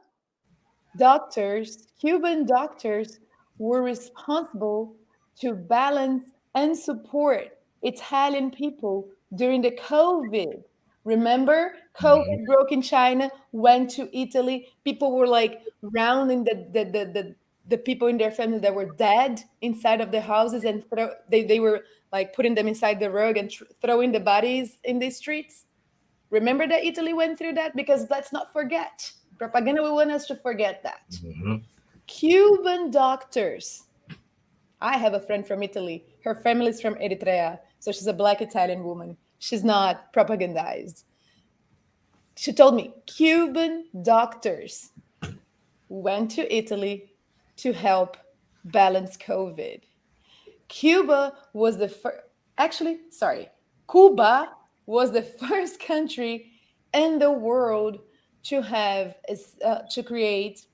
Cuban doctors were responsible to balance and support Italian people during the COVID. Remember, Mhm. COVID broke in China, went to Italy. People were like rounding the people in their family that were dead inside of the houses, and they were like putting them inside the rug and throwing the bodies in the streets. Remember that Italy went through that? Because let's not forget. Propaganda will want us to forget that. Mhm. Cuban doctors. I have a friend from Italy. Her family is from Eritrea. So she's a black Italian woman. She's not propagandized. She told me Cuban doctors went to Italy to help balance COVID. Cuba was the first, actually, sorry, Cuba was the first country in the world to to create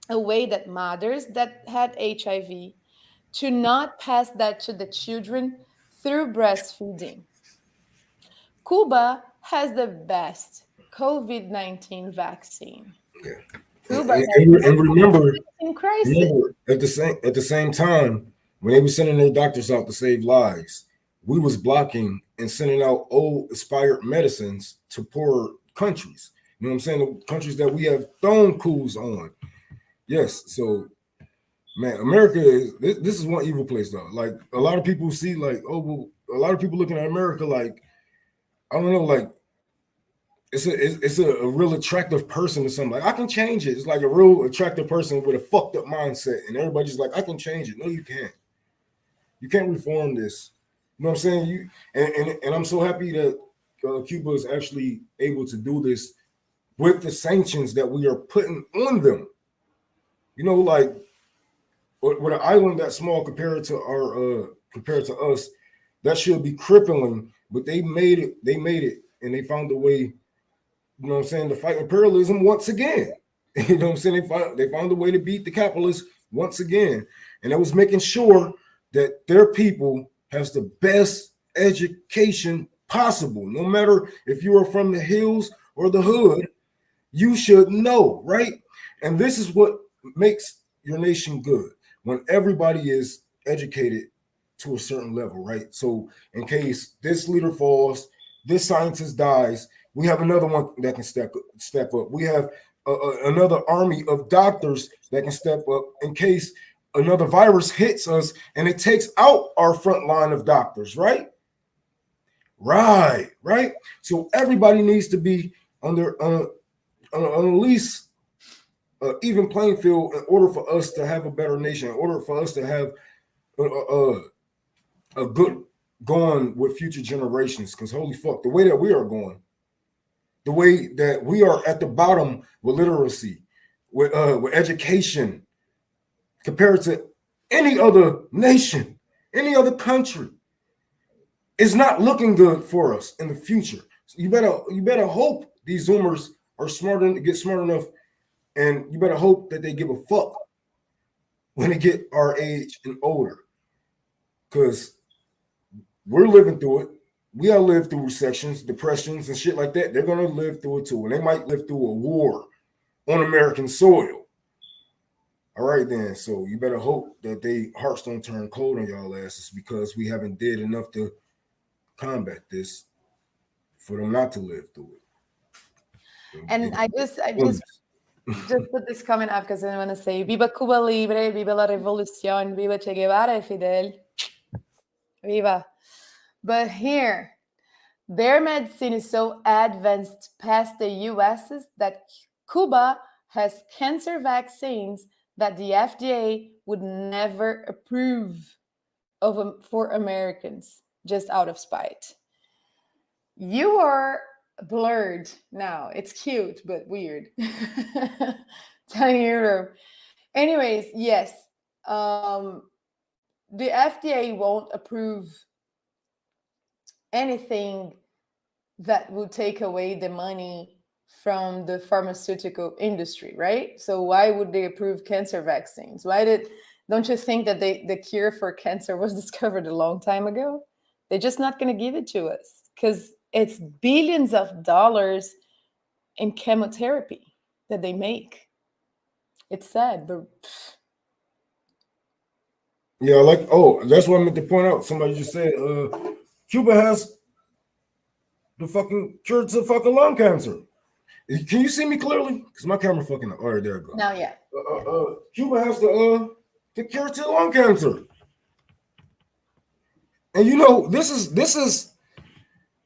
a way that mothers that had HIV to not pass that to the children through breastfeeding. Cuba has the best COVID-19 vaccine. Yeah. Cuba has no And COVID-19 crisis. remember at the same time when they were sending their doctors out to save lives, we was blocking and sending out old expired medicines to poor countries. You know what I'm saying? The countries that we have thrown coups on. Yes. So man, America is this is one evil place though. Like a lot of people see like, oh well, a lot of people looking at America like, I don't know, like it's a real attractive person or something. Like I can change it. It's like a real attractive person with a fucked up mindset, and everybody's like, I can change it. No, you can't. You can't reform this. You know what I'm saying? And I'm so happy that Cuba is actually able to do this with the sanctions that we are putting on them. You know, like with an island that small compared to us, that should be crippling. But they made it. They made it, and they found a way. You know what I'm saying, to fight imperialism once again. You know what I'm saying? They found a way to beat the capitalists once again. And that was making sure that their people has the best education possible. No matter if you are from the hills or the hood, you should know, right? And this is what makes your nation good. When everybody is educated to a certain level, right? So in case this leader falls, this scientist dies, we have another one that can step up. We have another army of doctors that can step up in case another virus hits us and it takes out our front line of doctors, right? Right. So everybody needs to be on their on at least even playing field in order for us to have a better nation, in order for us to have a good going with future generations. Because holy fuck, the way that we are going, the way that we are at the bottom with literacy, with education, compared to any other nation, any other country, is not looking good for us in the future. So you better hope these Zoomers are get smart enough, and you better hope that they give a fuck when they get our age and older, because we're living through it. We all live through recessions, depressions, and shit like that. They're gonna live through it too, and they might live through a war on American soil. All right, then. So you better hope that they hearts don't turn cold on y'all asses, because we haven't did enough to combat this for them not to live through it. And I just put this comment up because I want to say, Viva Cuba Libre, Viva la Revolución, Viva Che Guevara y Fidel, Viva. But here, their medicine is so advanced past the US's that Cuba has cancer vaccines that the FDA would never approve of for Americans, just out of spite. You are blurred now. It's cute, but weird. Tiny Europe. Anyways, yes. The FDA won't approve anything that will take away the money from the pharmaceutical industry, right? So why would they approve cancer vaccines? Don't you think that the cure for cancer was discovered a long time ago? They're just not going to give it to us because it's billions of dollars in chemotherapy that they make. It's sad, but yeah, that's what I meant to point out. Somebody just said Cuba has the fucking cure to fucking lung cancer. Can you see me clearly? Because my camera fucking. All right, there it goes. now, yeah. Cuba has the cure to lung cancer, and you know this is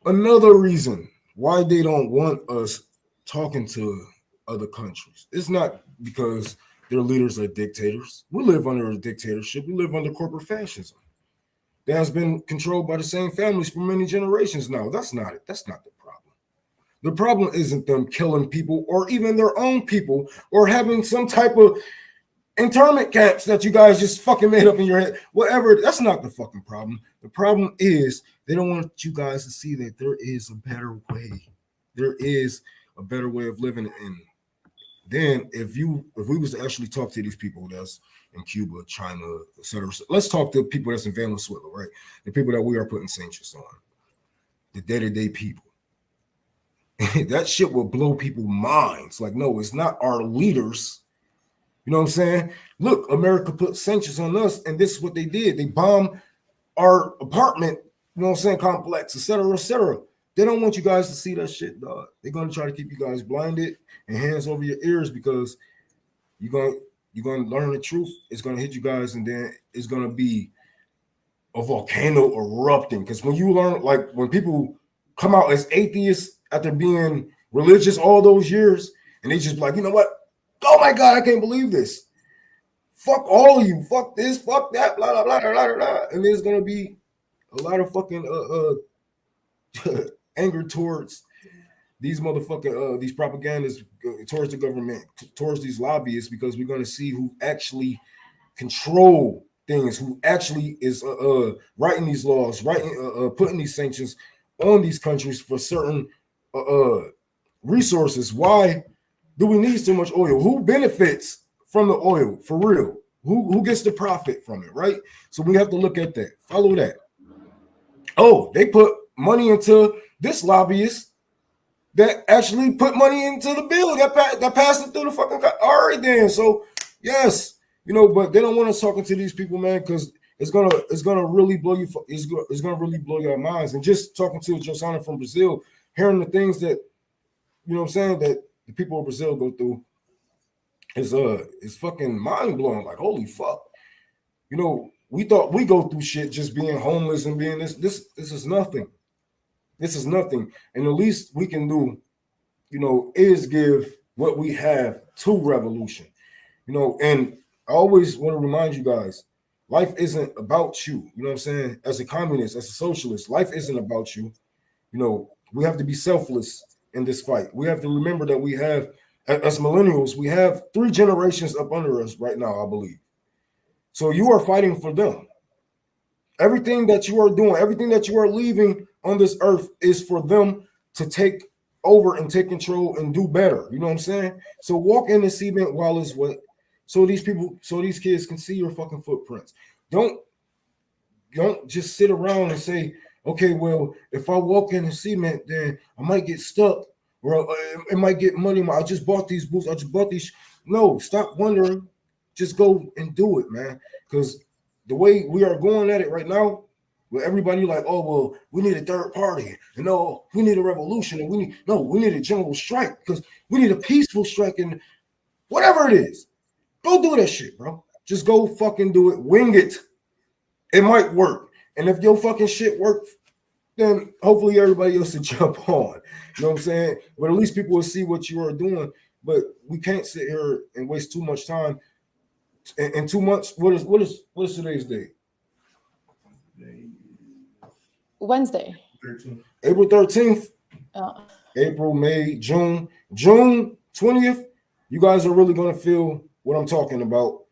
another reason why they don't want us talking to other countries. It's not because their leaders are dictators. We live under a dictatorship. We live under corporate fascism that has been controlled by the same families for many generations now. That's not it. That's not the problem. The problem isn't them killing people or even their own people or having some type of internment camps that you guys just fucking made up in your head. Whatever. That's not the fucking problem. The problem is they don't want you guys to see that there is a better way. There is a better way of living. And then if we was to actually talk to these people that's in Cuba, China, etc. Let's talk to people that's in Venezuela, right? The people that we are putting sanctions on. The day-to-day people. That shit will blow people's minds. Like, no, it's not our leaders. You know what I'm saying? Look, America put sanctions on us, and this is what they did. They bombed our apartment, you know what I'm saying, complex, etc., etc. They don't want you guys to see that shit, dog. They're gonna try to keep you guys blinded and hands over your ears, because you're gonna learn the truth. It's gonna hit you guys, and then it's gonna be a volcano erupting. Because when you learn, like when people come out as atheists after being religious all those years, and they just like, you know what? Oh my God, I can't believe this. Fuck all of you. Fuck this. Fuck that. Blah blah blah blah blah blah. And there's gonna be a lot of fucking anger towards these motherfucking these propagandists, towards the government, towards these lobbyists, because we're gonna see who actually control things, who actually is writing these laws, putting these sanctions on these countries for certain resources. Why do we need so much oil? Who benefits from the oil for real? Who gets the profit from it, right? So we have to look at that. Follow that. Oh, they put money into this lobbyist that actually put money into the bill that passed it through the fucking. All right, then. So yes, you know, but they don't want us talking to these people, man, because it's gonna really blow you. It's gonna really blow your minds. And just talking to Josanna from Brazil, hearing the things that you know what I'm saying that the people of Brazil go through is fucking mind blowing. Like holy fuck, you know. We thought we go through shit just being homeless and being this. This is nothing. This is nothing. And the least we can do, you know, is give what we have to revolution. You know, and I always want to remind you guys, life isn't about you. You know what I'm saying? As a communist, as a socialist, life isn't about you. You know, we have to be selfless in this fight. We have to remember that we have, as millennials, we have 3 generations up under us right now, I believe. So you are fighting for them. Everything that you are doing, everything that you are leaving on this earth is for them to take over and take control and do better. You know what I'm saying? So walk in the cement while it's wet. So these people, so these kids can see your fucking footprints. Don't don't just sit around and say, okay, well, if I walk in the cement, then I might get stuck or it might get money. I just bought these boots. I just bought these. No, stop wondering. Just go and do it, man. Because the way we are going at it right now, where everybody like, oh well, we need a third party, and no, we need a revolution, and we need a general strike because we need a peaceful strike, and whatever it is, go do that shit, bro. Just go fucking do it. Wing it. It might work, and if your fucking shit works, then hopefully everybody else will jump on. You know what I'm saying? But at least people will see what you are doing. But we can't sit here and waste too much time. In 2 months, what is today's date? Wednesday. April 13th, Oh. April, May, June 20th. You guys are really going to feel what I'm talking about,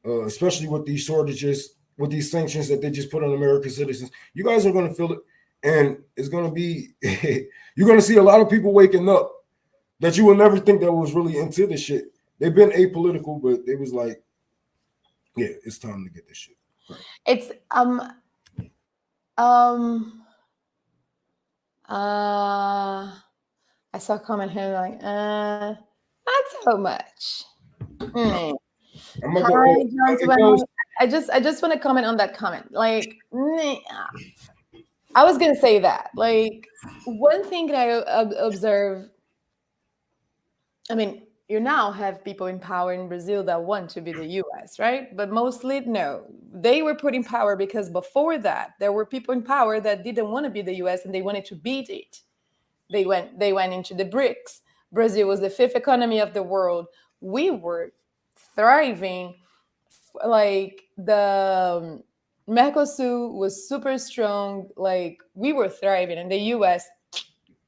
especially with these shortages, with these sanctions that they just put on American citizens. You guys are going to feel it, and it's going to be. You're going to see a lot of people waking up that you will never think that was really into this shit. They've been apolitical, but they was like, yeah, it's time to get this shit. Right. It's I saw a comment here like not so much. Mm. I'm not Hi, gonna, John. I just want to comment on that comment. Like, I was gonna say that. Like, one thing that I observe. I mean, you now have people in power in Brazil that want to be the US, right? But mostly, no. They were put in power because before that, there were people in power that didn't want to be the US and they wanted to beat it. They went into the BRICS. Brazil was the fifth economy of the world. We were thriving. Like the Mercosur was super strong. Like we were thriving, and the US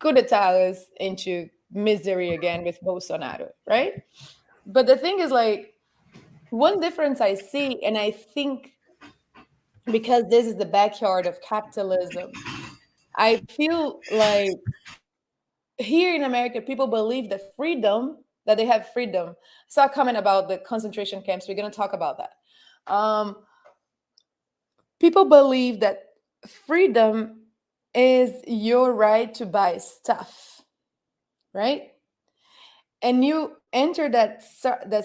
could attack us into misery again with Bolsonaro, right? But the thing is, like, one difference I see, and I think because this is the backyard of capitalism, I feel like here in America, people believe that that they have freedom. I saw a comment about the concentration camps. We're going to talk about that. Um, People believe that freedom is your right to buy stuff, right? And you enter that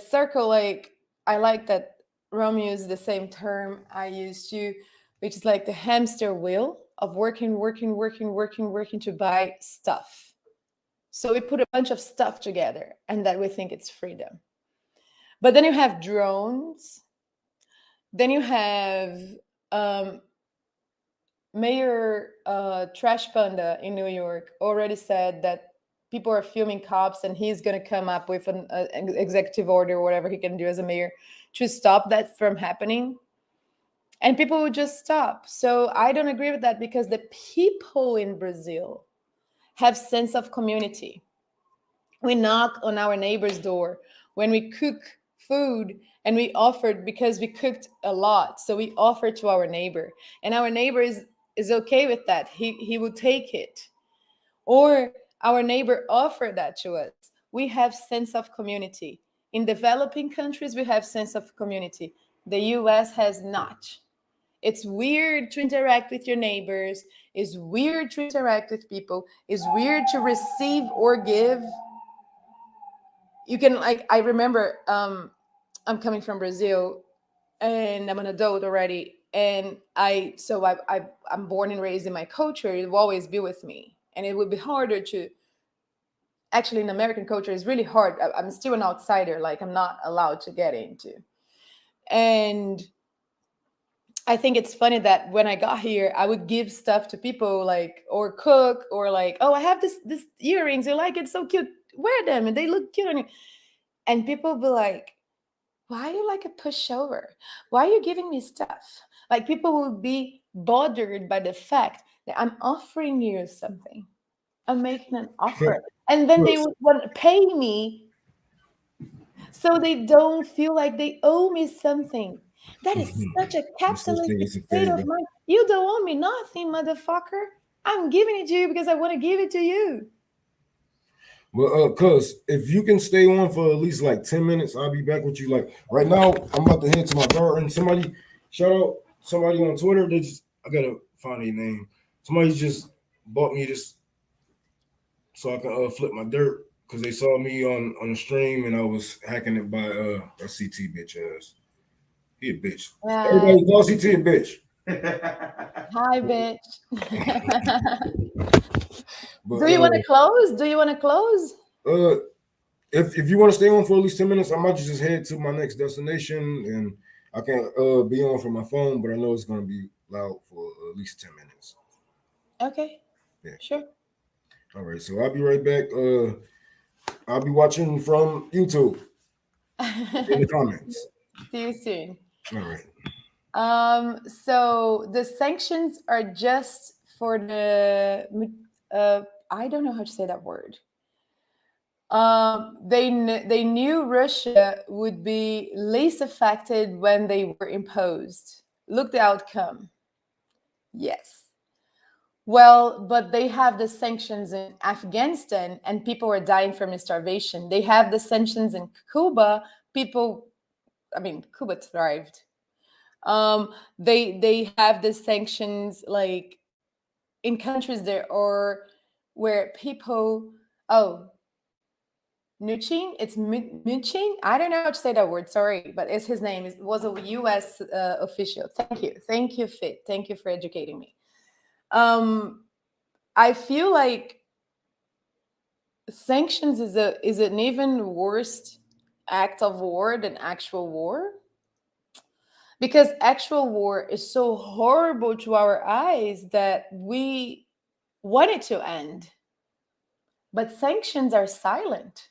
circle. Like, I like that Rome used the same term I used to, which is like the hamster wheel of working to buy stuff. So we put a bunch of stuff together and that we think it's freedom. But then you have drones. Then you have Mayor Trash Panda in New York already said that people are filming cops and he's going to come up with an executive order or whatever he can do as a mayor to stop that from happening. And people would just stop. So I don't agree with that because the people in Brazil have sense of community. We knock on our neighbor's door when we cook food and we offered because we cooked a lot. So we offer to our neighbor and our neighbor is okay with that. He will take it. Or our neighbor offered that to us. We have sense of community. In developing countries, we have sense of community. The US has not. It's weird to interact with your neighbors. It's weird to interact with people. It's weird to receive or give. You can, like, I remember I'm coming from Brazil and I'm an adult already, And I'm born and raised in my culture. It will always be with me, and it would be harder to actually in American culture. It's really hard. I'm still an outsider. Like I'm not allowed to get into. And I think it's funny that when I got here, I would give stuff to people like or cook or like, oh, I have this earrings. You like it? So cute. Wear them, and they look cute on you. And people be like, why are you like a pushover? Why are you giving me stuff? Like people will be bothered by the fact that I'm offering you something. I'm making an offer. And then they Plus, would want to pay me so they don't feel like they owe me something. That is such a no such thing capitalistic as a state of favor. mind. You don't owe me nothing, motherfucker. I'm giving it to you because I want to give it to you. Well, cuz if you can stay on for at least like 10 minutes, I'll be back with you. Like right now, I'm about to head to my garden. Somebody shout out somebody on Twitter. They just I gotta find their name. Somebody just bought me this so I can flip my dirt because they saw me on the stream and I was hacking it by that CT bitch ass. He a bitch. Uh, Everybody call CT a bitch. Hi, bitch. But Do you want to close? Do you want to close? uh if you want to stay on for at least 10 minutes, I might just head to my next destination and I can be on from my phone, but I know it's gonna be loud for at least 10 minutes. Okay, Yeah. sure. All right. So I'll be right back. I'll be watching from YouTube in the comments. See you soon. All right. So the sanctions are just for the I don't know how to say that word. They knew Russia would be least affected when they were imposed. Look the outcome. Yes. Well, but they have the sanctions in Afghanistan, and people are dying from starvation. They have the sanctions in Cuba. People, I mean, Cuba thrived. They have the sanctions like in countries there or where people oh Nuchin, it's Muchin. I don't know how to say that word. Sorry, but it's his name. It was a U.S. Official. Thank you, Fit. Thank you for educating me. Um, I feel like sanctions is an even worse act of war than actual war because actual war is so horrible to our eyes that we want it to end. But sanctions are silent.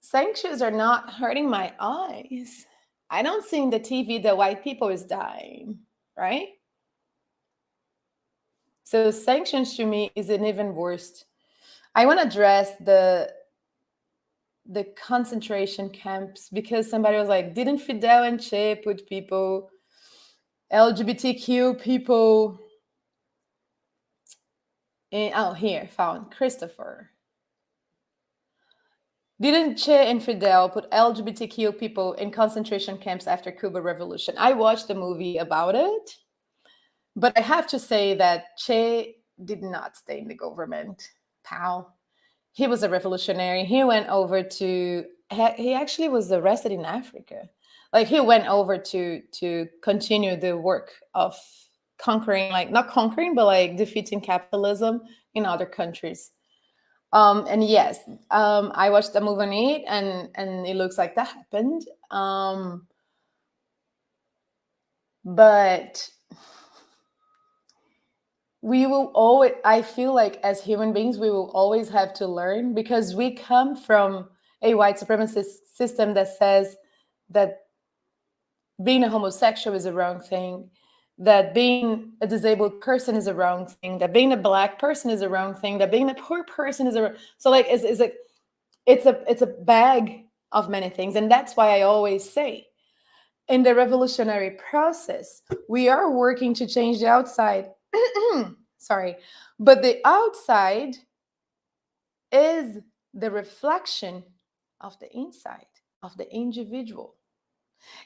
Sanctions are not hurting my eyes. I don't see in the TV that white people is dying, right? So sanctions to me is an even worse. I want to address the concentration camps because somebody was like, didn't Fidel and Che put people, LGBTQ people in, oh, here, found Christopher. Didn't Che and Fidel put LGBTQ people in concentration camps after Cuba Revolution? I watched the movie about it, but I have to say that Che did not stay in the government. Pal. He was a revolutionary. He went over to, he actually was arrested in Africa. Like he went over to continue the work of conquering, like not conquering, but like defeating capitalism in other countries. And yes, I watched the movie on it, and it looks like that happened. But we will always, I feel like as human beings, we will always have to learn because we come from a white supremacist system that says that being a homosexual is a wrong thing, that being a disabled person is a wrong thing, that being a black person is a wrong thing, that being a poor person is a so like it's a bag of many things. And that's why I always say in the revolutionary process, we are working to change the outside. Sorry. But the outside is the reflection of the inside, of the individual.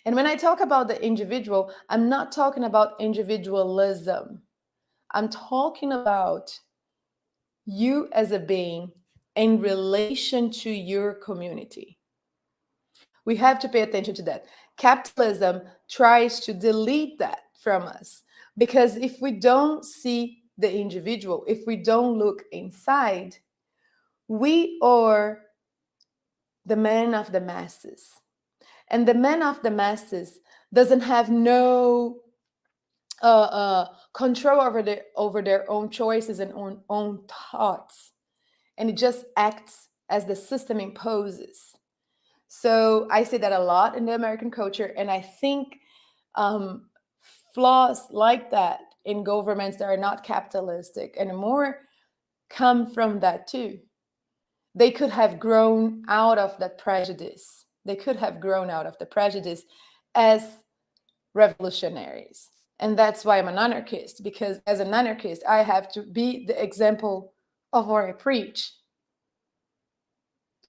And when I talk about the individual, I'm not talking about individualism. I'm talking about you as a being in relation to your community. We have to pay attention to that. Capitalism tries to delete that from us. Because if we don't see the individual, if we don't look inside, we are the man of the masses. And the man of the masses doesn't have no control over their own choices and own thoughts, and it just acts as the system imposes. So I say that a lot in the American culture, and I think um, flaws like that in governments that are not capitalistic anymore come from that too. They could have grown out of that prejudice. They could have grown out of the prejudice as revolutionaries. And that's why I'm an anarchist, because as an anarchist, I have to be the example of what I preach.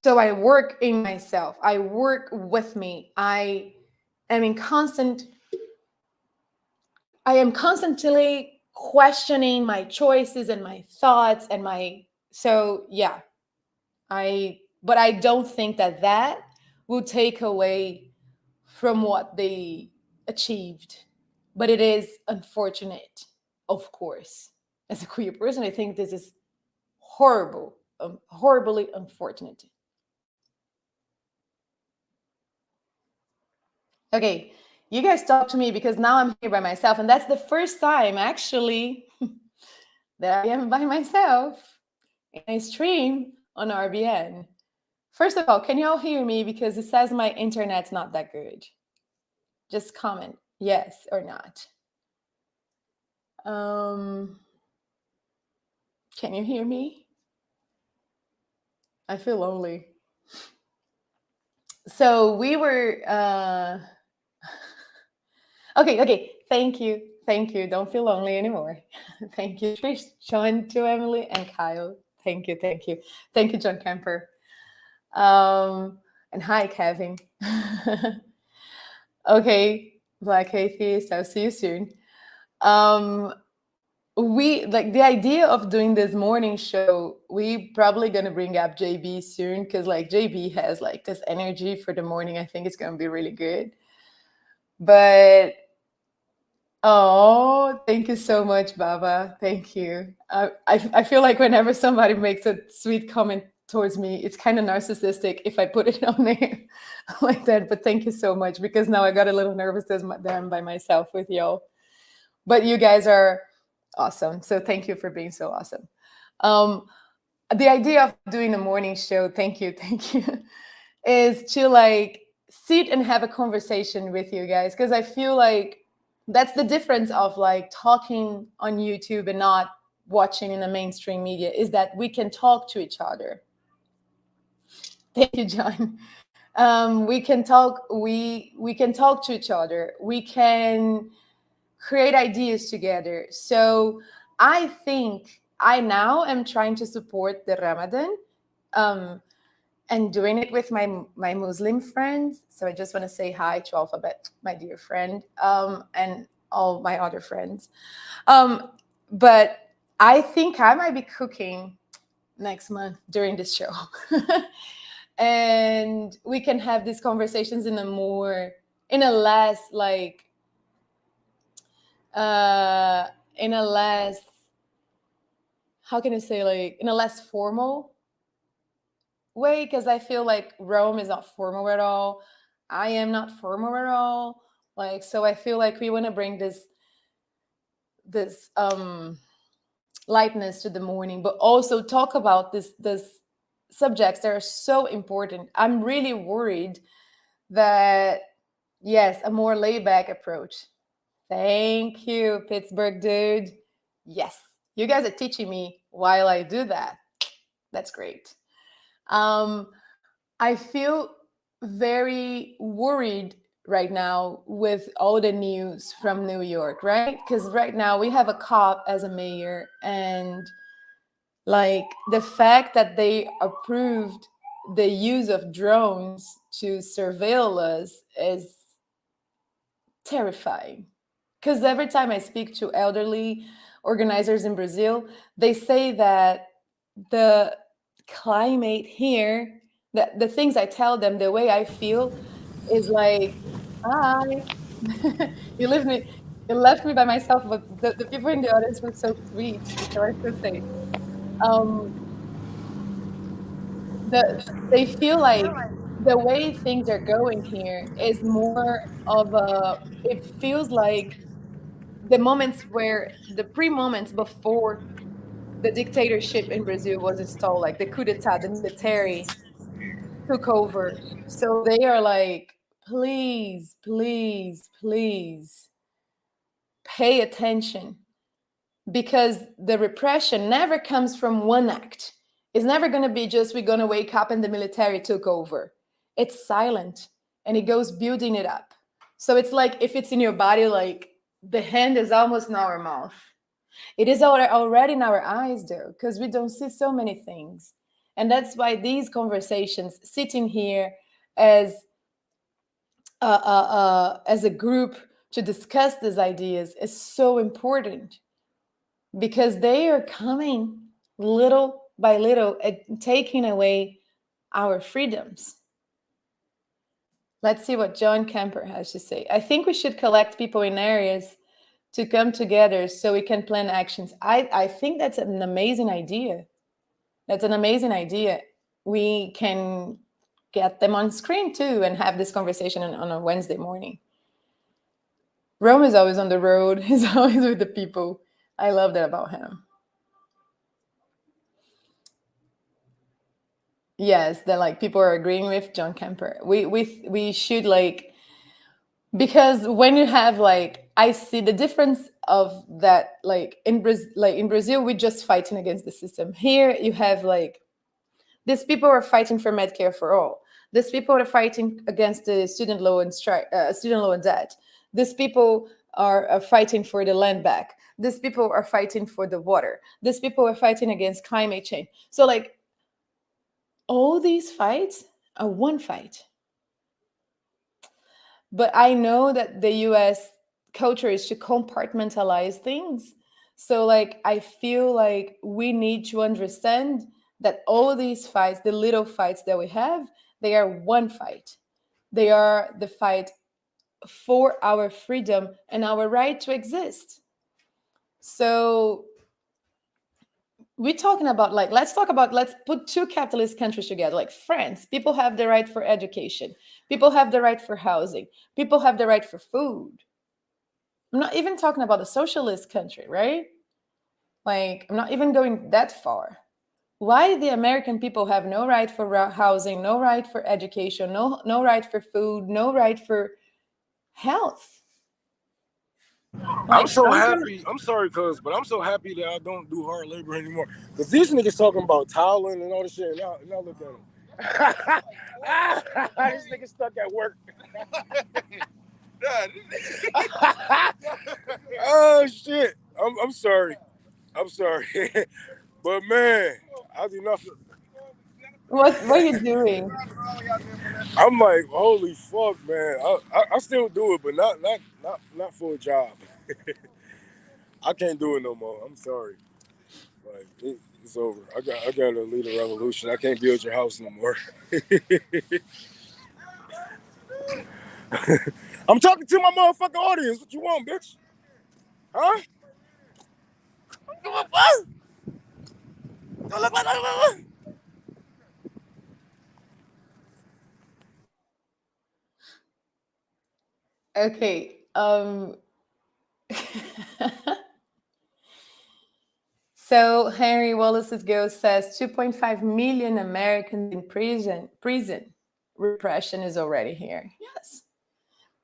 So I work in myself, I work with me, am in constant I am constantly questioning my choices and my thoughts and my so yeah, but I don't think that that will take away from what they achieved. But it is unfortunate, of course. As a queer person, I think this is horrible, horribly unfortunate. Okay, you guys talk to me because now I'm here by myself, and that's the first time actually that I am by myself in a stream on RBN. First of all, can y'all hear me? Because it says my internet's not that good. Just comment yes or not. Um, can you hear me? I feel lonely. So we were okay. Thank you. Don't feel lonely anymore. Thank you, Trish, John, to Emily, and Kyle. Thank you, John Kemper. And hi, Kevin. Okay, Black Atheist. I'll see you soon. Um, we like the idea of doing this morning show. We probably gonna bring up JB soon because like JB has like this energy for the morning. I think it's gonna be really good. But oh, thank you so much, Baba. Thank you. I feel like whenever somebody makes a sweet comment towards me, it's kind of narcissistic if I put it on there like that. But thank you so much because now I got a little nervous that I'm by myself with y'all. But you guys are awesome. So thank you for being so awesome. Um, the idea of doing a morning show, thank you, is to like sit and have a conversation with you guys because I feel like that's the difference of like talking on YouTube and not watching in the mainstream media is that we can talk to each other. Thank you, John. We can talk. We can talk to each other. We can create ideas together. So I think I now am trying to support the Ramadan. And doing it with my Muslim friends. So I just want to say hi to Alphabet, my dear friend, and all my other friends. But I think I might be cooking next month during this show. And we can have these conversations in a less like, in a less, how can I say, like, in a less formal way, because I feel like Rome is not formal at all. I am not formal at all. Like, so I feel like we want to bring this lightness to the morning, but also talk about this subjects that are so important. I'm really worried that yes, a more laid back approach. Thank you, Pittsburgh dude. Yes, you guys are teaching me while I do that. That's great. Um, I feel very worried right now with all the news from New York, right? Because right now we have a cop as a mayor, and like the fact that they approved the use of drones to surveil us is terrifying. Because every time I speak to elderly organizers in Brazil, they say that the climate here, the things I tell them, the way I feel is like, hi, you live me. It left me by myself, but the people in the audience were so sweet. So I could say, um, they feel like the way things are going here is more of a. It feels like the moments where the pre-moments before the dictatorship in Brazil was installed, like the coup d'état, the military took over. So they are like, please, please, please pay attention, because the repression never comes from one act. It's never going to be just we're going to wake up and the military took over. It's silent and it goes building it up. So it's like if it's in your body, like the hand is almost in our mouth. It is already in our eyes, though, because we don't see so many things. And that's why these conversations, sitting here as as a group to discuss these ideas, is so important, because they are coming little by little and taking away our freedoms. Let's see what John Kemper has to say. I think we should collect people in areas to come together so we can plan actions. I think that's an amazing idea. That's an amazing idea. We can get them on screen too and have this conversation on a Wednesday morning. Rome is always on the road. He's always with the people. I love that about him. Yes, that like people are agreeing with John Kemper. We should like, because when you have like, I see the difference of that, like in Brazil we're just fighting against the system. Here you have like these people are fighting for Medicare for all. These people are fighting against the student loan strike, student loan debt. These people are fighting for the land back. These people are fighting for the water. These people are fighting against climate change. So like all these fights are one fight. But I know that the US culture is to compartmentalize things. So like I feel like we need to understand that all these fights, the little fights that we have, they are one fight. They are the fight for our freedom and our right to exist. So we're talking about like, let's talk about, let's put two capitalist countries together, like France. People have the right for education, people have the right for housing, people have the right for food. I'm not even talking about a socialist country, right? Like, I'm not even going that far. Why the American people have no right for housing, no right for education, no right for food, no right for health? I'm Like, so I'm trying happy. I'm sorry, cuz, but I'm so happy that I don't do hard labor anymore. Cause these niggas talking about toweling and all this shit. Now look at them. This nigga stuck at work. Oh shit. I'm sorry. I'm sorry. But man, I do not. what are you doing? I'm like, holy fuck, man. I still do it, but not for a job. I can't do it no more. I'm sorry. Like it's over. I gotta lead a revolution. I can't build your house no more. I'm talking to my motherfucking audience. What you want, bitch? Huh? Give a fuck. Don't look like. Okay. So Henry Wallace's Ghost says 2.5 million Americans in prison. Prison repression is already here. Yes,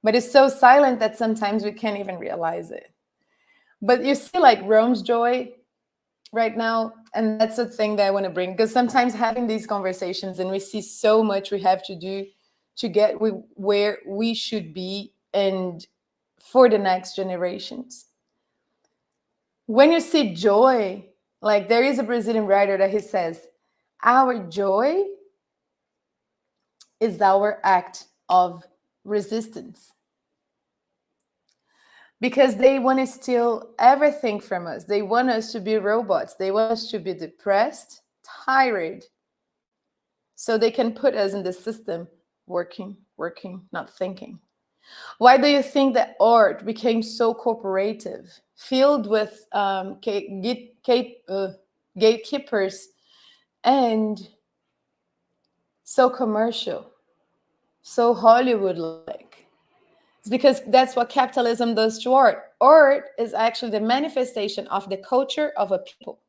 but it's so silent that sometimes we can't even realize it. But you see, like Rome's joy right now, and that's the thing that I want to bring, because sometimes having these conversations and we see so much we have to do to get where we should be and for the next generations. When you see joy, like there is a Brazilian writer that he says, our joy is our act of resistance, because they want to steal everything from us. They want us to be robots. They want us to be depressed, tired, so they can put us in the system working, working, not thinking. Why do you think that art became so corporative, filled with gatekeepers, and so commercial, so Hollywood like? It's because that's what capitalism does to art. Art is actually the manifestation of the culture of a people.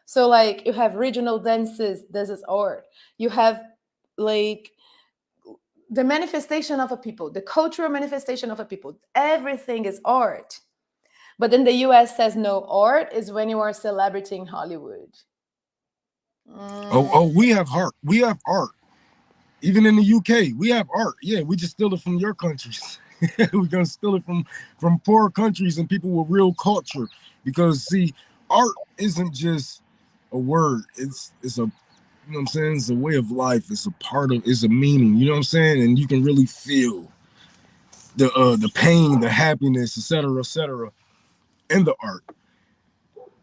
So, like, you have regional dances, this is art. You have, like, the manifestation of a people, the cultural manifestation of a people. Everything is art. But then the US says no, art is when you are a celebrity in Hollywood. Oh, we have art. We have art. Even in the UK, we have art. Yeah, we just steal it from your countries. We're gonna steal it from poor countries and people with real culture. Because see, art isn't just a word. It's a, you know what I'm saying? It's a way of life. It's a part of. It's a meaning. You know what I'm saying? And you can really feel the pain, the happiness, etc., in the art.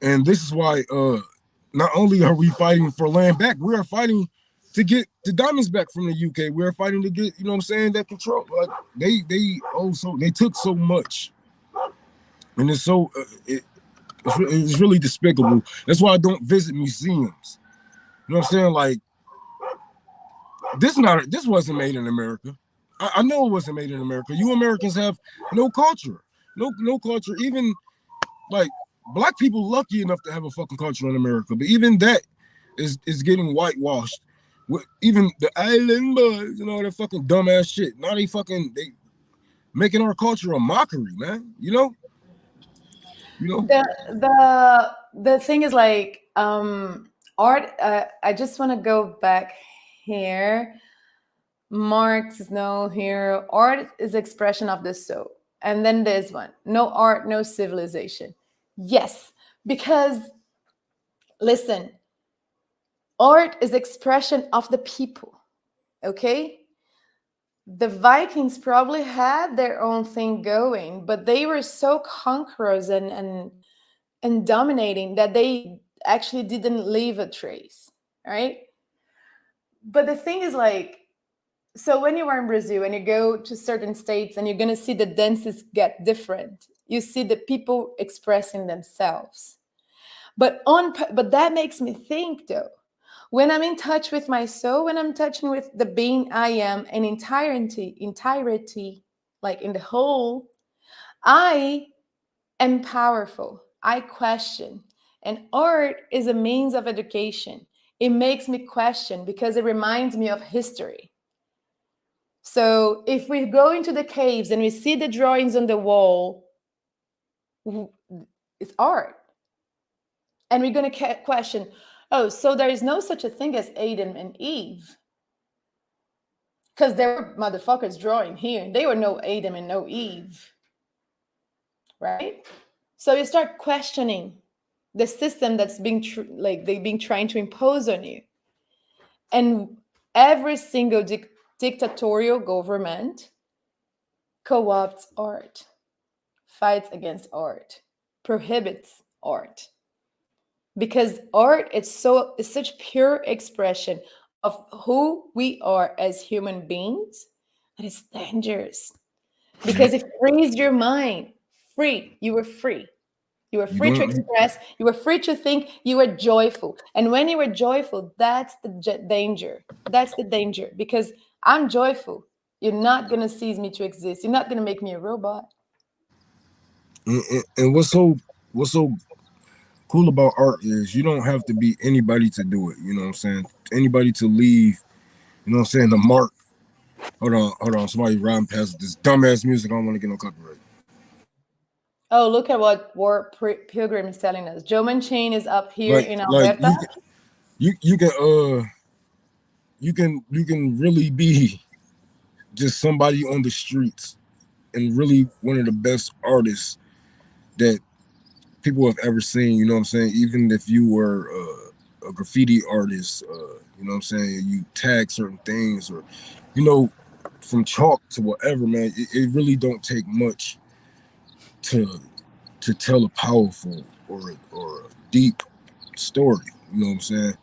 And this is why not only are we fighting for land back, we are fighting to get the diamonds back from the UK. We're fighting to get, you know what I'm saying, that control. Like they took so much, and it's so it's really despicable. That's why I don't visit museums. You know what I'm saying? Like this wasn't made in America. I know it wasn't made in America. You Americans have no culture, no culture. Even like black people lucky enough to have a fucking culture in America, but even that is getting whitewashed. With even the island boys and all that fucking dumbass shit. Now they making our culture a mockery, man. You know. The thing is, like, art. I just want to go back here. Marx is no here. Art is expression of the soul. And then there's one. No art, no civilization. Yes, because listen, art is expression of the people. Okay? The Vikings probably had their own thing going, but they were so conquerors and dominating that they actually didn't leave a trace, right? But the thing is, like, so when you are in Brazil and you go to certain states and you're going to see the dances get different, you see the people expressing themselves. But that makes me think, though, when I'm in touch with my soul, when I'm touching with the being I am in entirety, like in the whole, I am powerful. I question. And art is a means of education. It makes me question because it reminds me of history. So if we go into the caves and we see the drawings on the wall, it's art. And we're going to question, oh, so there is no such a thing as Adam and Eve. Because there were motherfuckers drawing here. They were no Adam and no Eve. Right? So you start questioning the system that's being like they've been trying to impose on you. And every single dictatorial government co-opts art, fights against art, prohibits art. Because art is such pure expression of who we are as human beings, and it's dangerous. Because it frees your mind. Free. You were free. You were free to express. You were free to think. You were joyful. And when you were joyful, that's the danger. That's the danger. Because I'm joyful. You're not going to cease me to exist. You're not going to make me a robot. And what's so cool about art is you don't have to be anybody to do it. You know what I'm saying? Anybody to leave. You know what I'm saying? The mark. Hold on. Somebody riding past this dumbass music. I don't want to get no copyright. Oh, look at what War Pilgrim is telling us. Joe Manchin is up here in Like Alberta. you can really be just somebody on the streets and really one of the best artists that people have ever seen. You know what I'm saying? Even if you were a graffiti artist, you know what I'm saying? You tag certain things, or you know, from chalk to whatever, man. It really don't take much to tell a powerful or a deep story. You know what I'm saying?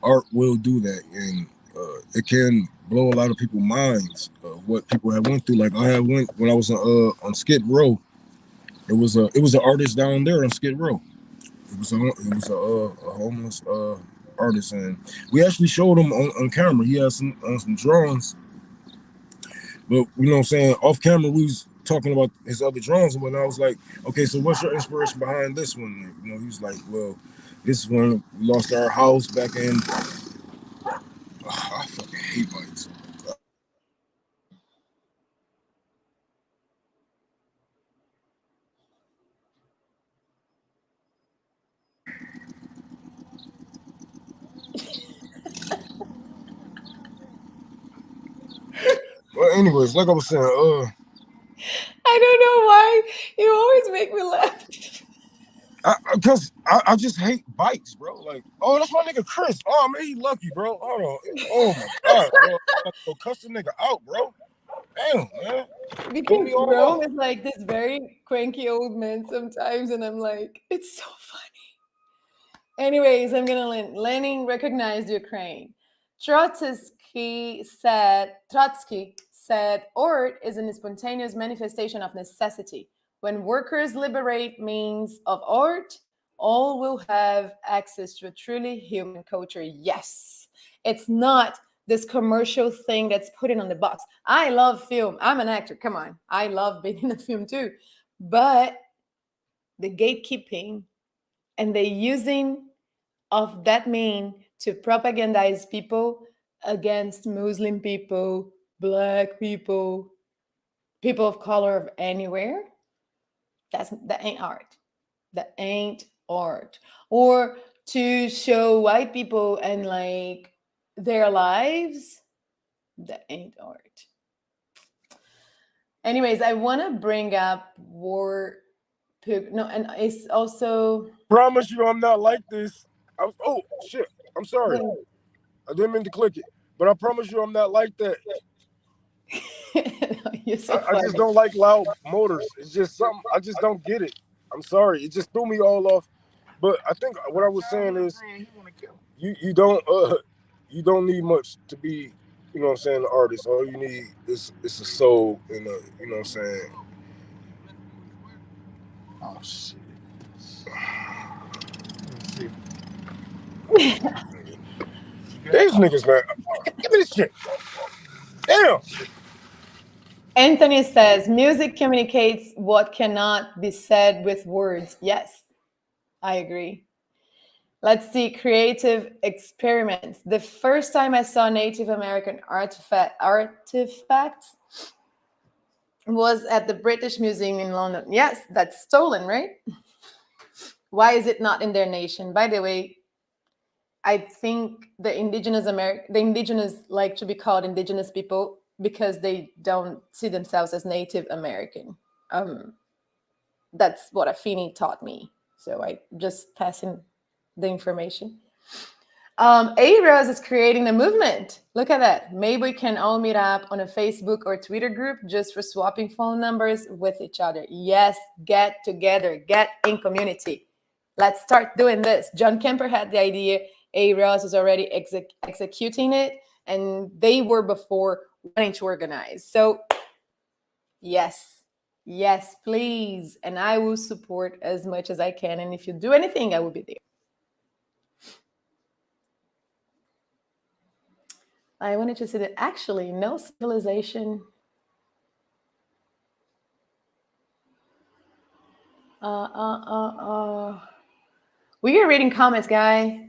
Art will do that, and it can blow a lot of people's minds of what people have went through. Like I had went when I was on Skid Row. It was an artist down there on Skid Row. It was a homeless artist, and we actually showed him on camera. He had some drawings, but you know what I'm saying, off camera we was talking about his other drawings, and when I was like, okay, so what's your inspiration behind this one? You know, he was like, well, this is when we lost our house back in. I fucking hate bikes. Well, anyways, like I was saying, I don't know why you always make me laugh. because I just hate bikes, bro. Like, oh, that's my nigga Chris. Oh man, he lucky, bro. Hold on. Oh my god, bro. I'm gonna cuss the nigga out, bro. Damn, man. Threw me Because all Rome off. is like this very cranky old man sometimes, and I'm like, it's so funny. Anyways, I'm gonna Lenin recognized Ukraine. Trotsky said art is a spontaneous manifestation of necessity. When workers liberate means of art, all will have access to a truly human culture. Yes. It's not this commercial thing that's put in on the box. I love film. I'm an actor. Come on. I love being in a film too. But the gatekeeping and the using of that mean to propagandize people against Muslim people, black people, people of color of anywhere. That ain't art. That ain't art. Or to show white people and like their lives. That ain't art. Anyways, I want to bring up war. No, and it's also. Promise you, I'm not like this. Oh shit! I'm sorry. Wait. I didn't mean to click it, but I promise you, I'm not like that. You're so I just funny. don't like loud motors. It's just something I just don't get it. I'm sorry. It just threw me all off. But I think what I was saying is you don't need much to be, you know what I'm saying, an artist. All you need is a soul and a, you know what I'm saying. Oh shit. These niggas, man. Give me this shit. Damn. Anthony says music communicates what cannot be said with words. Yes, I agree. Let's see creative experiments. The first time I saw Native American artifacts was at the British Museum in London. Yes, that's stolen, right? Why is it not in their nation? By the way, I think the indigenous like to be called indigenous people because they don't see themselves as Native American. That's what Afeni taught me. So I just passing the information. A-Rose is creating a movement. Look at that. Maybe we can all meet up on a Facebook or Twitter group just for swapping phone numbers with each other. Yes, get together, get in community. Let's start doing this. John Kemper had the idea. A-Rose is already executing it, and they were before wanting to organize. So, yes, yes, please. And I will support as much as I can. And if you do anything, I will be there. I wanted to say that actually, no civilization. We are reading comments, guys.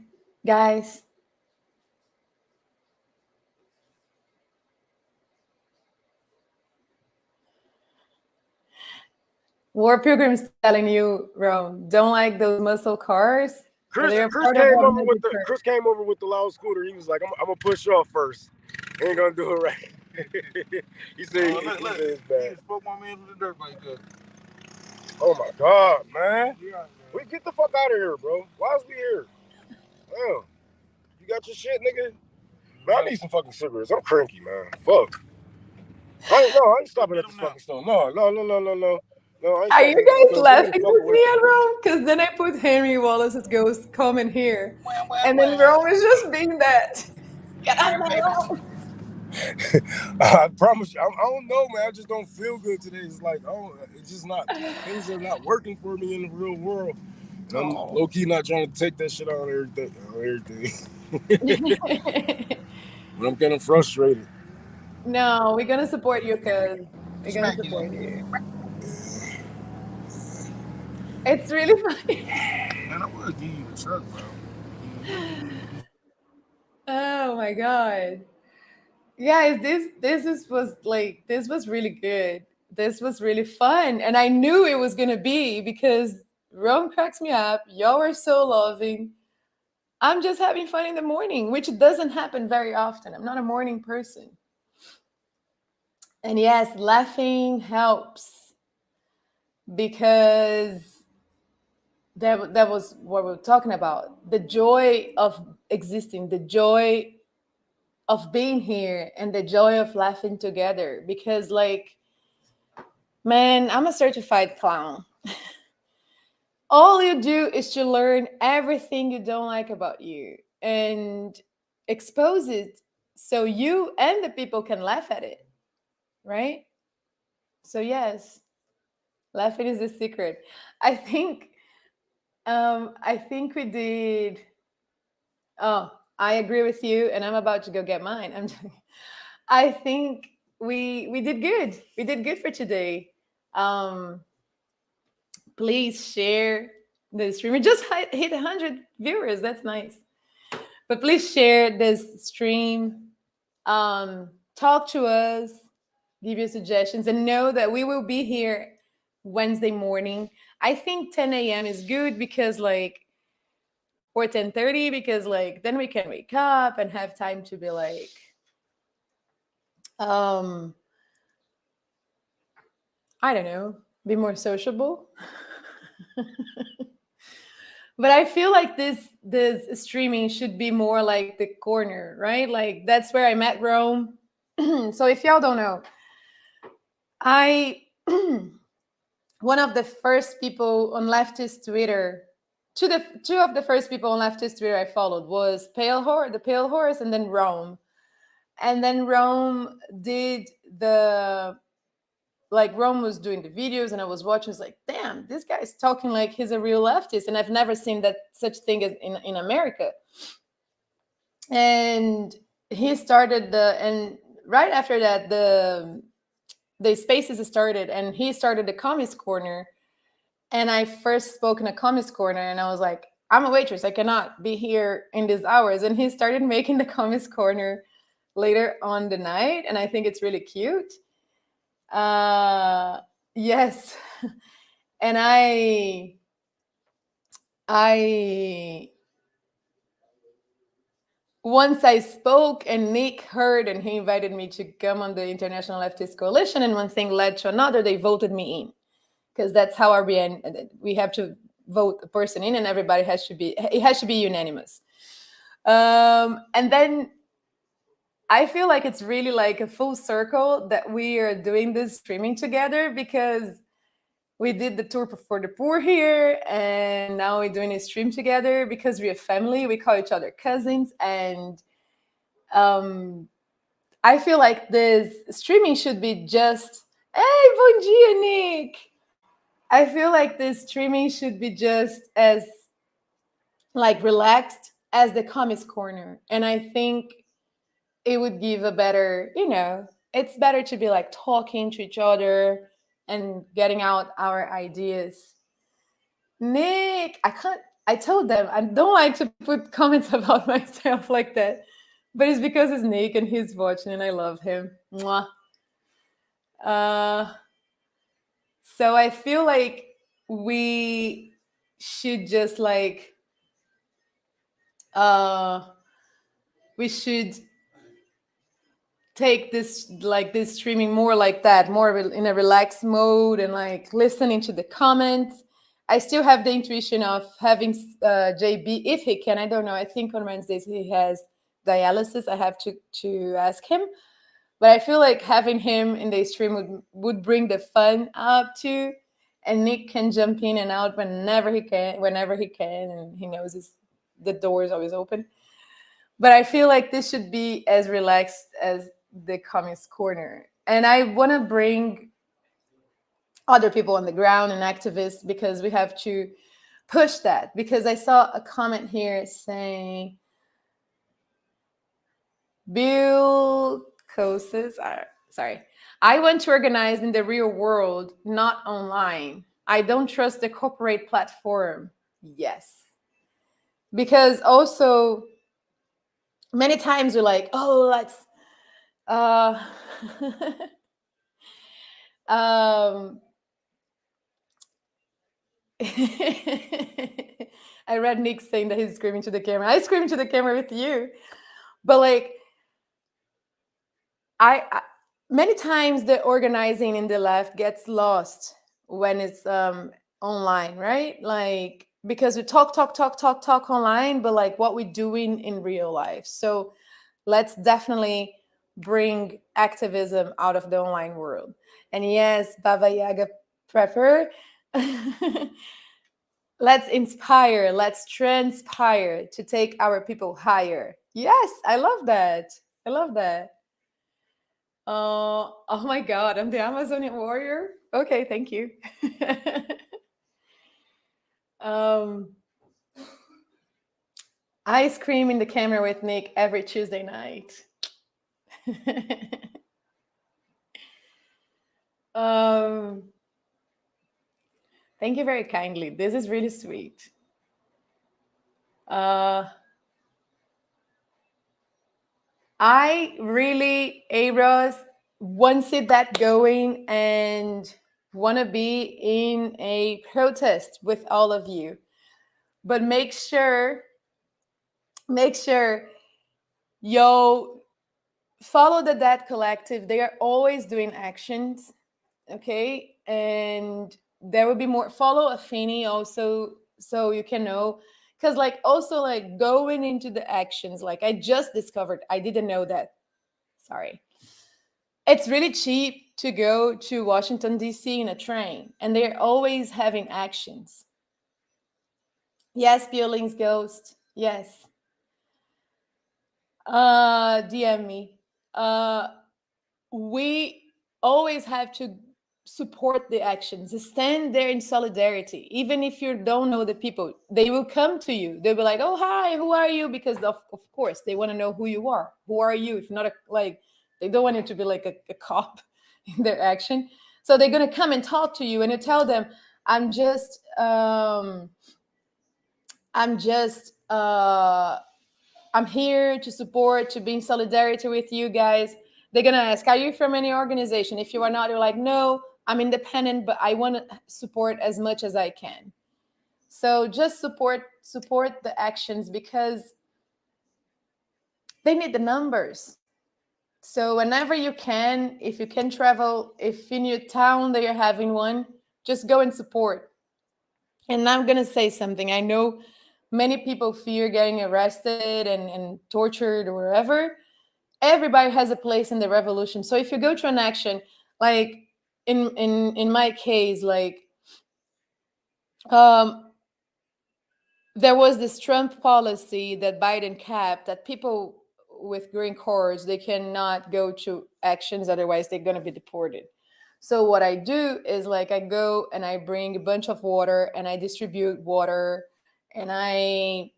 War Pilgrim's telling you, Rome, don't like those muscle cars. Chris They're Chris part of came our over with magic the car. Chris came over with the loud scooter. He was like, I'm gonna push off first. He ain't gonna do it right. He said, he said it's bad. Spoke my man with the dirt bike. Oh my god, man. We get the fuck out of here, bro. Why is we here? Damn. You got your shit, nigga? Man, I need some fucking cigarettes. I'm cranky, man. Fuck. I ain't stopping at this fucking store. No, I ain't Are stopping you at this guys store. Give me the laughing fucking with me weed. at Rome? Because then I put Henry Wallace's ghost comment here. And then Rome is just being that. Get out of my room. I promise you, I don't know, man. I just don't feel good today. It's like, oh, it's just not. Things are not working for me in the real world, and I'm Oh. low key not trying to take that shit out on everything. But I'm getting frustrated. No, we're gonna support you because we're gonna support you. It's really funny. Man, I want to give you the truck, bro. Oh my god. Guys, this was really good. This was really fun. And I knew it was gonna be because Rome cracks me up. Y'all are so loving. I'm just having fun in the morning, which doesn't happen very often. I'm not a morning person. And yes, laughing helps because that was what we are talking about. The joy of existing, the joy of being here, and the joy of laughing together. Because, like, man, I'm a certified clown. All you do is to learn everything you don't like about you and expose it so you and the people can laugh at it, right? So yes, laughing is the secret. I think I think we did. Oh, I agree with you, and I'm about to go get mine. I think we did good. We did good for today. Um, please share the stream. We just hit 100 viewers. That's nice. But please share this stream. Talk to us. Give your suggestions, and know that we will be here Wednesday morning. I think 10 a.m. is good because, like, or 10:30, because, like, then we can wake up and have time to be like, um I don't know, be more sociable. But I feel like this streaming should be more like the corner, right? Like, that's where I met Rome. So if y'all don't know, I one of the first people on leftist Twitter, two of the first people on leftist Twitter I followed was the Pale Horse, and then Rome. And then Rome did the like Rome was doing the videos, and I was watching. I was like, damn, this guy's talking like he's a real leftist, and I've never seen that such thing as in America. And he started and right after that the spaces started, and he started the Communist Corner. And I first spoke in a Communist Corner, and I was like, I'm a waitress, I cannot be here in these hours. And he started making the Communist Corner later on the night, and I think it's really cute. Yes. And I once I spoke, and Nick heard, and he invited me to come on the International Leftist Coalition, and one thing led to another. They voted me in, because that's how we have to vote a person in, and everybody has to be, it has to be unanimous. And then I feel like it's really like a full circle that we are doing this streaming together, because we did the tour for the poor here, and now we're doing a stream together because we're a family. We call each other cousins, and I feel like this streaming should be just, hey, bom dia, Nick. I feel like this streaming should be just as like relaxed as the Comics Corner, and I think it would give a better, it's better to be like talking to each other and getting out our ideas. Nick, I can't. I told them I don't like to put comments about myself like that, but it's because it's Nick and he's watching, and I love him. Mwah. Uh, so I feel like we should just like uh, we should take this streaming more like that, more in a relaxed mode, and like listening to the comments. I still have the intuition of having JB, if he can. I don't know. I think on Wednesdays he has dialysis. I have to ask him. But I feel like having him in the stream would bring the fun up too. And Nick can jump in and out whenever he can, and he knows the door is always open. But I feel like this should be as relaxed the communist corner. And I want to bring other people on the ground and activists because we have to push that. Because I saw a comment here saying, Bill Kosis, sorry, I want to organize in the real world, not online. I don't trust the corporate platform. Yes. Because also, many times we're like, oh, let's, uh, um, I read Nick saying that he's screaming to the camera. I scream to the camera with you. But like, I many times the organizing in the left gets lost when it's online, right? Like because we talk online, but like what we're doing in real life. So let's definitely bring activism out of the online world. And yes, Baba Yaga Prepper. Let's inspire, let's transpire to take our people higher. Yes, I love that. I love that. Oh my God, I'm the Amazonian warrior. Okay, thank you. um, I scream in the camera with Nick every Tuesday night. um, Thank you very kindly. This is really sweet. I really, Abros, want to see that going and want to be in a protest with all of you. But make sure yo follow the Dead Collective. They are always doing actions, okay? And there will be more. Follow Afeni also, so you can know. Because like also like going into the actions, like I just discovered, I didn't know that. Sorry. It's really cheap to go to Washington, D.C. in a train, and they're always having actions. Yes, Peeling's Ghost. Yes. DM me. We always have to support the actions, stand there in solidarity. Even if you don't know the people, they will come to you. They'll be like, oh, hi, who are you? Because of course they want to know who you are. Who are you? If not like, they don't want you to be like a cop in their action. So they're going to come and talk to you and you tell them, I'm just, I'm just, I'm here to support, to be in solidarity with you guys. They're gonna ask, are you from any organization? If you are not, you're like, no, I'm independent, but I want to support as much as I can. So just support the actions because they need the numbers. So whenever you can, if you can travel, if in your town that you're having one, just go and support. And I'm gonna say something. I know many people fear getting arrested and tortured or wherever. Everybody has a place in the revolution. So if you go to an action, like in my case, like um, there was this Trump policy that Biden kept that people with green cards they cannot go to actions, otherwise they're gonna be deported. So what I do is like I go and I bring a bunch of water and I distribute water and I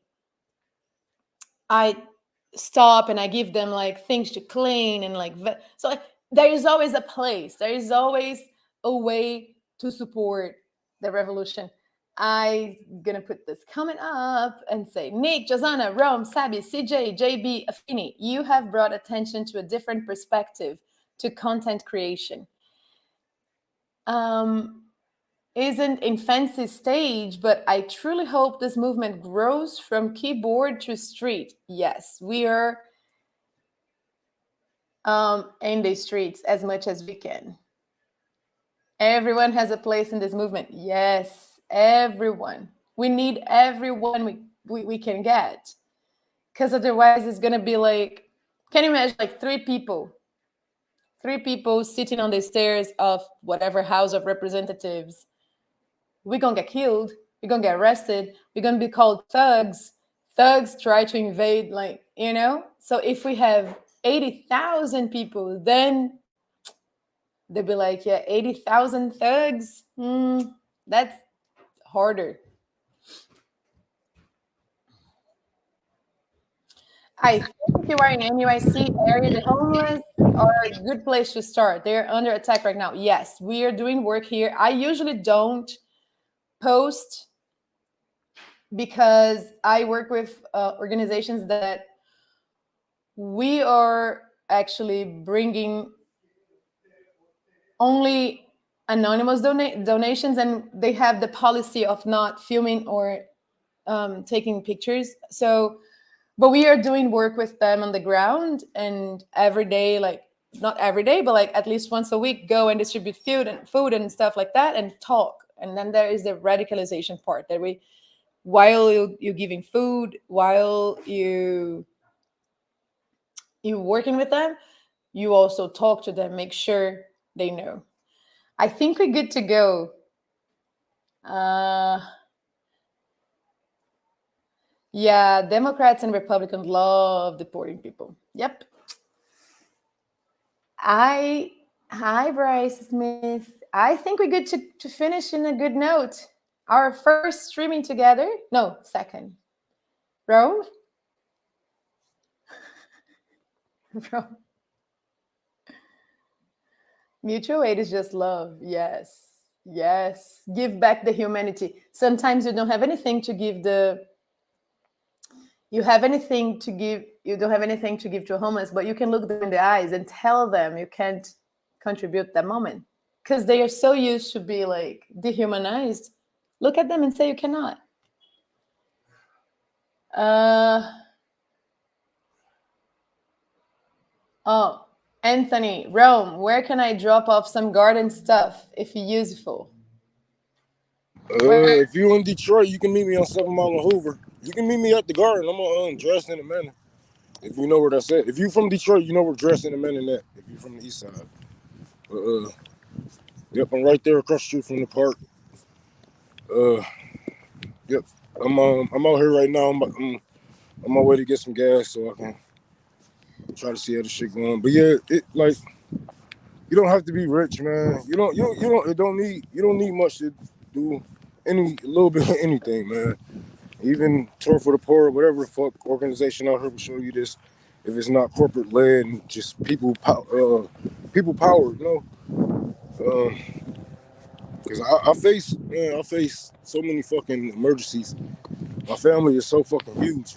stop and I give them like things to clean and like so like, there is always a place. There is always a way to support the revolution. I gonna put this comment up and say, Nick, Josanna, Rome, Sabi, CJ, JB, Afini, you have brought attention to a different perspective to content creation. Isn't in fancy stage, but I truly hope this movement grows from keyboard to street. Yes, we are in the streets as much as we can. Everyone has a place in this movement. Yes, everyone. We need everyone we can get. Because otherwise it's going to be like, can you imagine like three people sitting on the stairs of whatever House of Representatives? We're going to get killed. We're going to get arrested. We're going to be called thugs. Thugs try to invade, like, you know? So if we have 80,000 people, then they'd be like, yeah, 80,000 thugs. That's harder. I think if you are in NYC area, the homeless are a good place to start. They're under attack right now. Yes, we are doing work here. I usually don't post because I work with organizations that we are actually bringing only anonymous donations, and they have the policy of not filming or taking pictures. So, but we are doing work with them on the ground, and every day, like not every day, but like at least once a week, go and distribute food and stuff like that, and talk. And then there is the radicalization part that we, while you giving food, while you working with them, you also talk to them, make sure they know. I think we're good to go. Uh, yeah, Democrats and Republicans love deporting people. Yep. I Hi Bryce Smith. I think we're good to finish in a good note. Our first streaming together. No, second. Rome? Rome. Mutual aid is just love. Yes. Yes. Give back the humanity. Sometimes you don't have anything to give the you have anything to give you don't have anything to give to a homeless, but you can look them in the eyes and tell them you can't contribute that moment because they are so used to be like dehumanized. Look at them and say you cannot. uh oh, Anthony, Rome, where can I drop off some garden stuff if useful? Where? If you in Detroit, you can meet me on 7 Mile and Hoover. You can meet me at the garden. I'm on dressed in a manner. If you know where that's at. If you from Detroit, you know where dressed in a manner at. If you from the east side. Yep, I'm right there across the street from the park. Uh, yep. I'm out here right now. I'm on my way to get some gas so I can try to see how the shit going. But yeah, it like you don't have to be rich, man. You don't need much to do any a little bit of anything, man. Even Tour for the Poor, whatever the fuck organization out here will show you this. If it's not corporate led and just people power, you know. Cause I face so many fucking emergencies. My family is so fucking huge.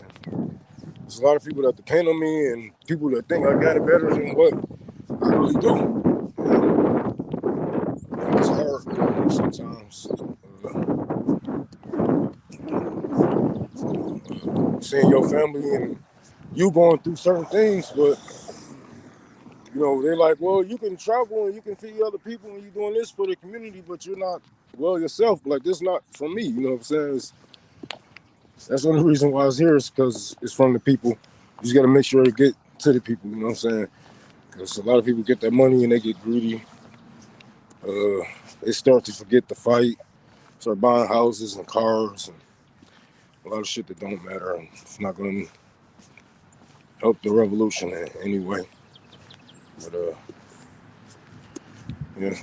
There's a lot of people that depend on me and people that think I got it better than what I really do. And it's hard sometimes. Seeing your family and you going through certain things, but you know, they're like, well, you can travel and you can feed other people and you're doing this for the community, but you're not well yourself. Like, this not for me, you know what I'm saying? That's the only reason why it's here is because it's from the people. You just got to make sure it get to the people, you know what I'm saying? Because a lot of people get that money and they get greedy. They start to forget the fight, start buying houses and cars and a lot of shit that don't matter. And it's not going to help the revolution in any way. But yeah,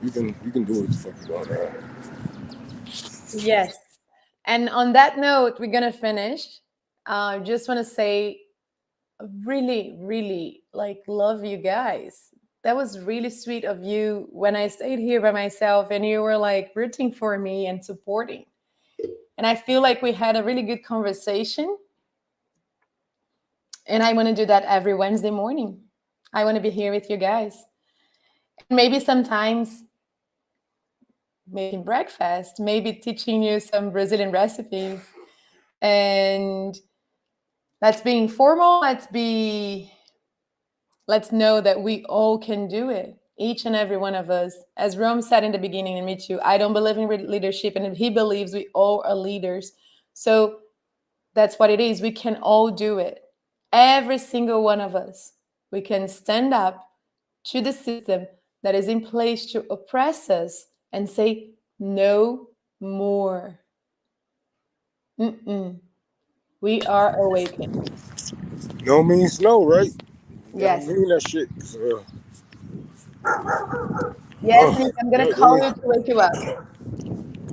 you can do what the fuck you want now. Yes. And on that note, we're gonna finish. Just want to say, really, really, like, love you guys. That was really sweet of you when I stayed here by myself and you were like rooting for me and supporting. And I feel like we had a really good conversation. And I want to do that every Wednesday morning. I want to be here with you guys. Maybe sometimes making breakfast, maybe teaching you some Brazilian recipes. And let's be informal. Let's know that we all can do it. Each and every one of us. As Rome said in the beginning, and me too, I don't believe in leadership, and he believes we all are leaders. So that's what it is. We can all do it. Every single one of us. We can stand up to the system that is in place to oppress us and say, no more. Mm-mm. We are awakened. No means no, right? Yeah, Yes. give me that shit. 'Cause, Yes, Nick, I'm gonna call you to wake you up.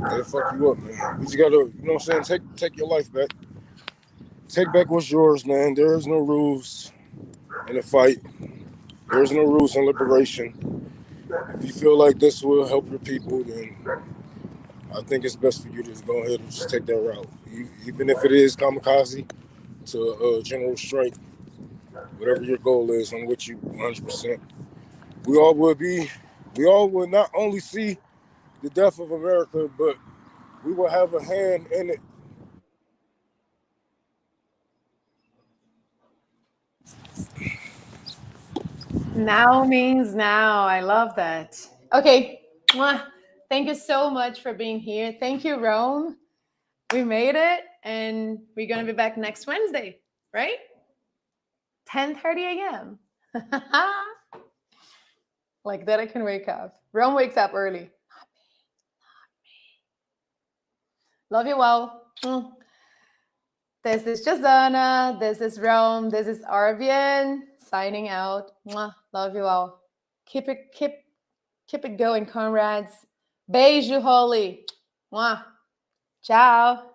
they fuck you up, man. You just gotta, you know what I'm saying? Take your life back. Take back what's yours, man. There is no rules in a fight. There's no rules in liberation. If you feel like this will help your people, then I think it's best for you to just go ahead and just take that route. Even if it is kamikaze to general strike, whatever your goal is, I'm with you 100%. We all would not only see the death of America, but we will have a hand in it. Now means now. I love that. Okay. Mwah. Thank you so much for being here. Thank you, Rome. We made it, and we're gonna be back next Wednesday, right? 10:30 a.m. Like that, I can wake up. Rome wakes up early. Love you all. This is Josanna. This is Rome. This is Arvian signing out. Love you all. Keep it going, comrades. Beijo, holy. Ciao.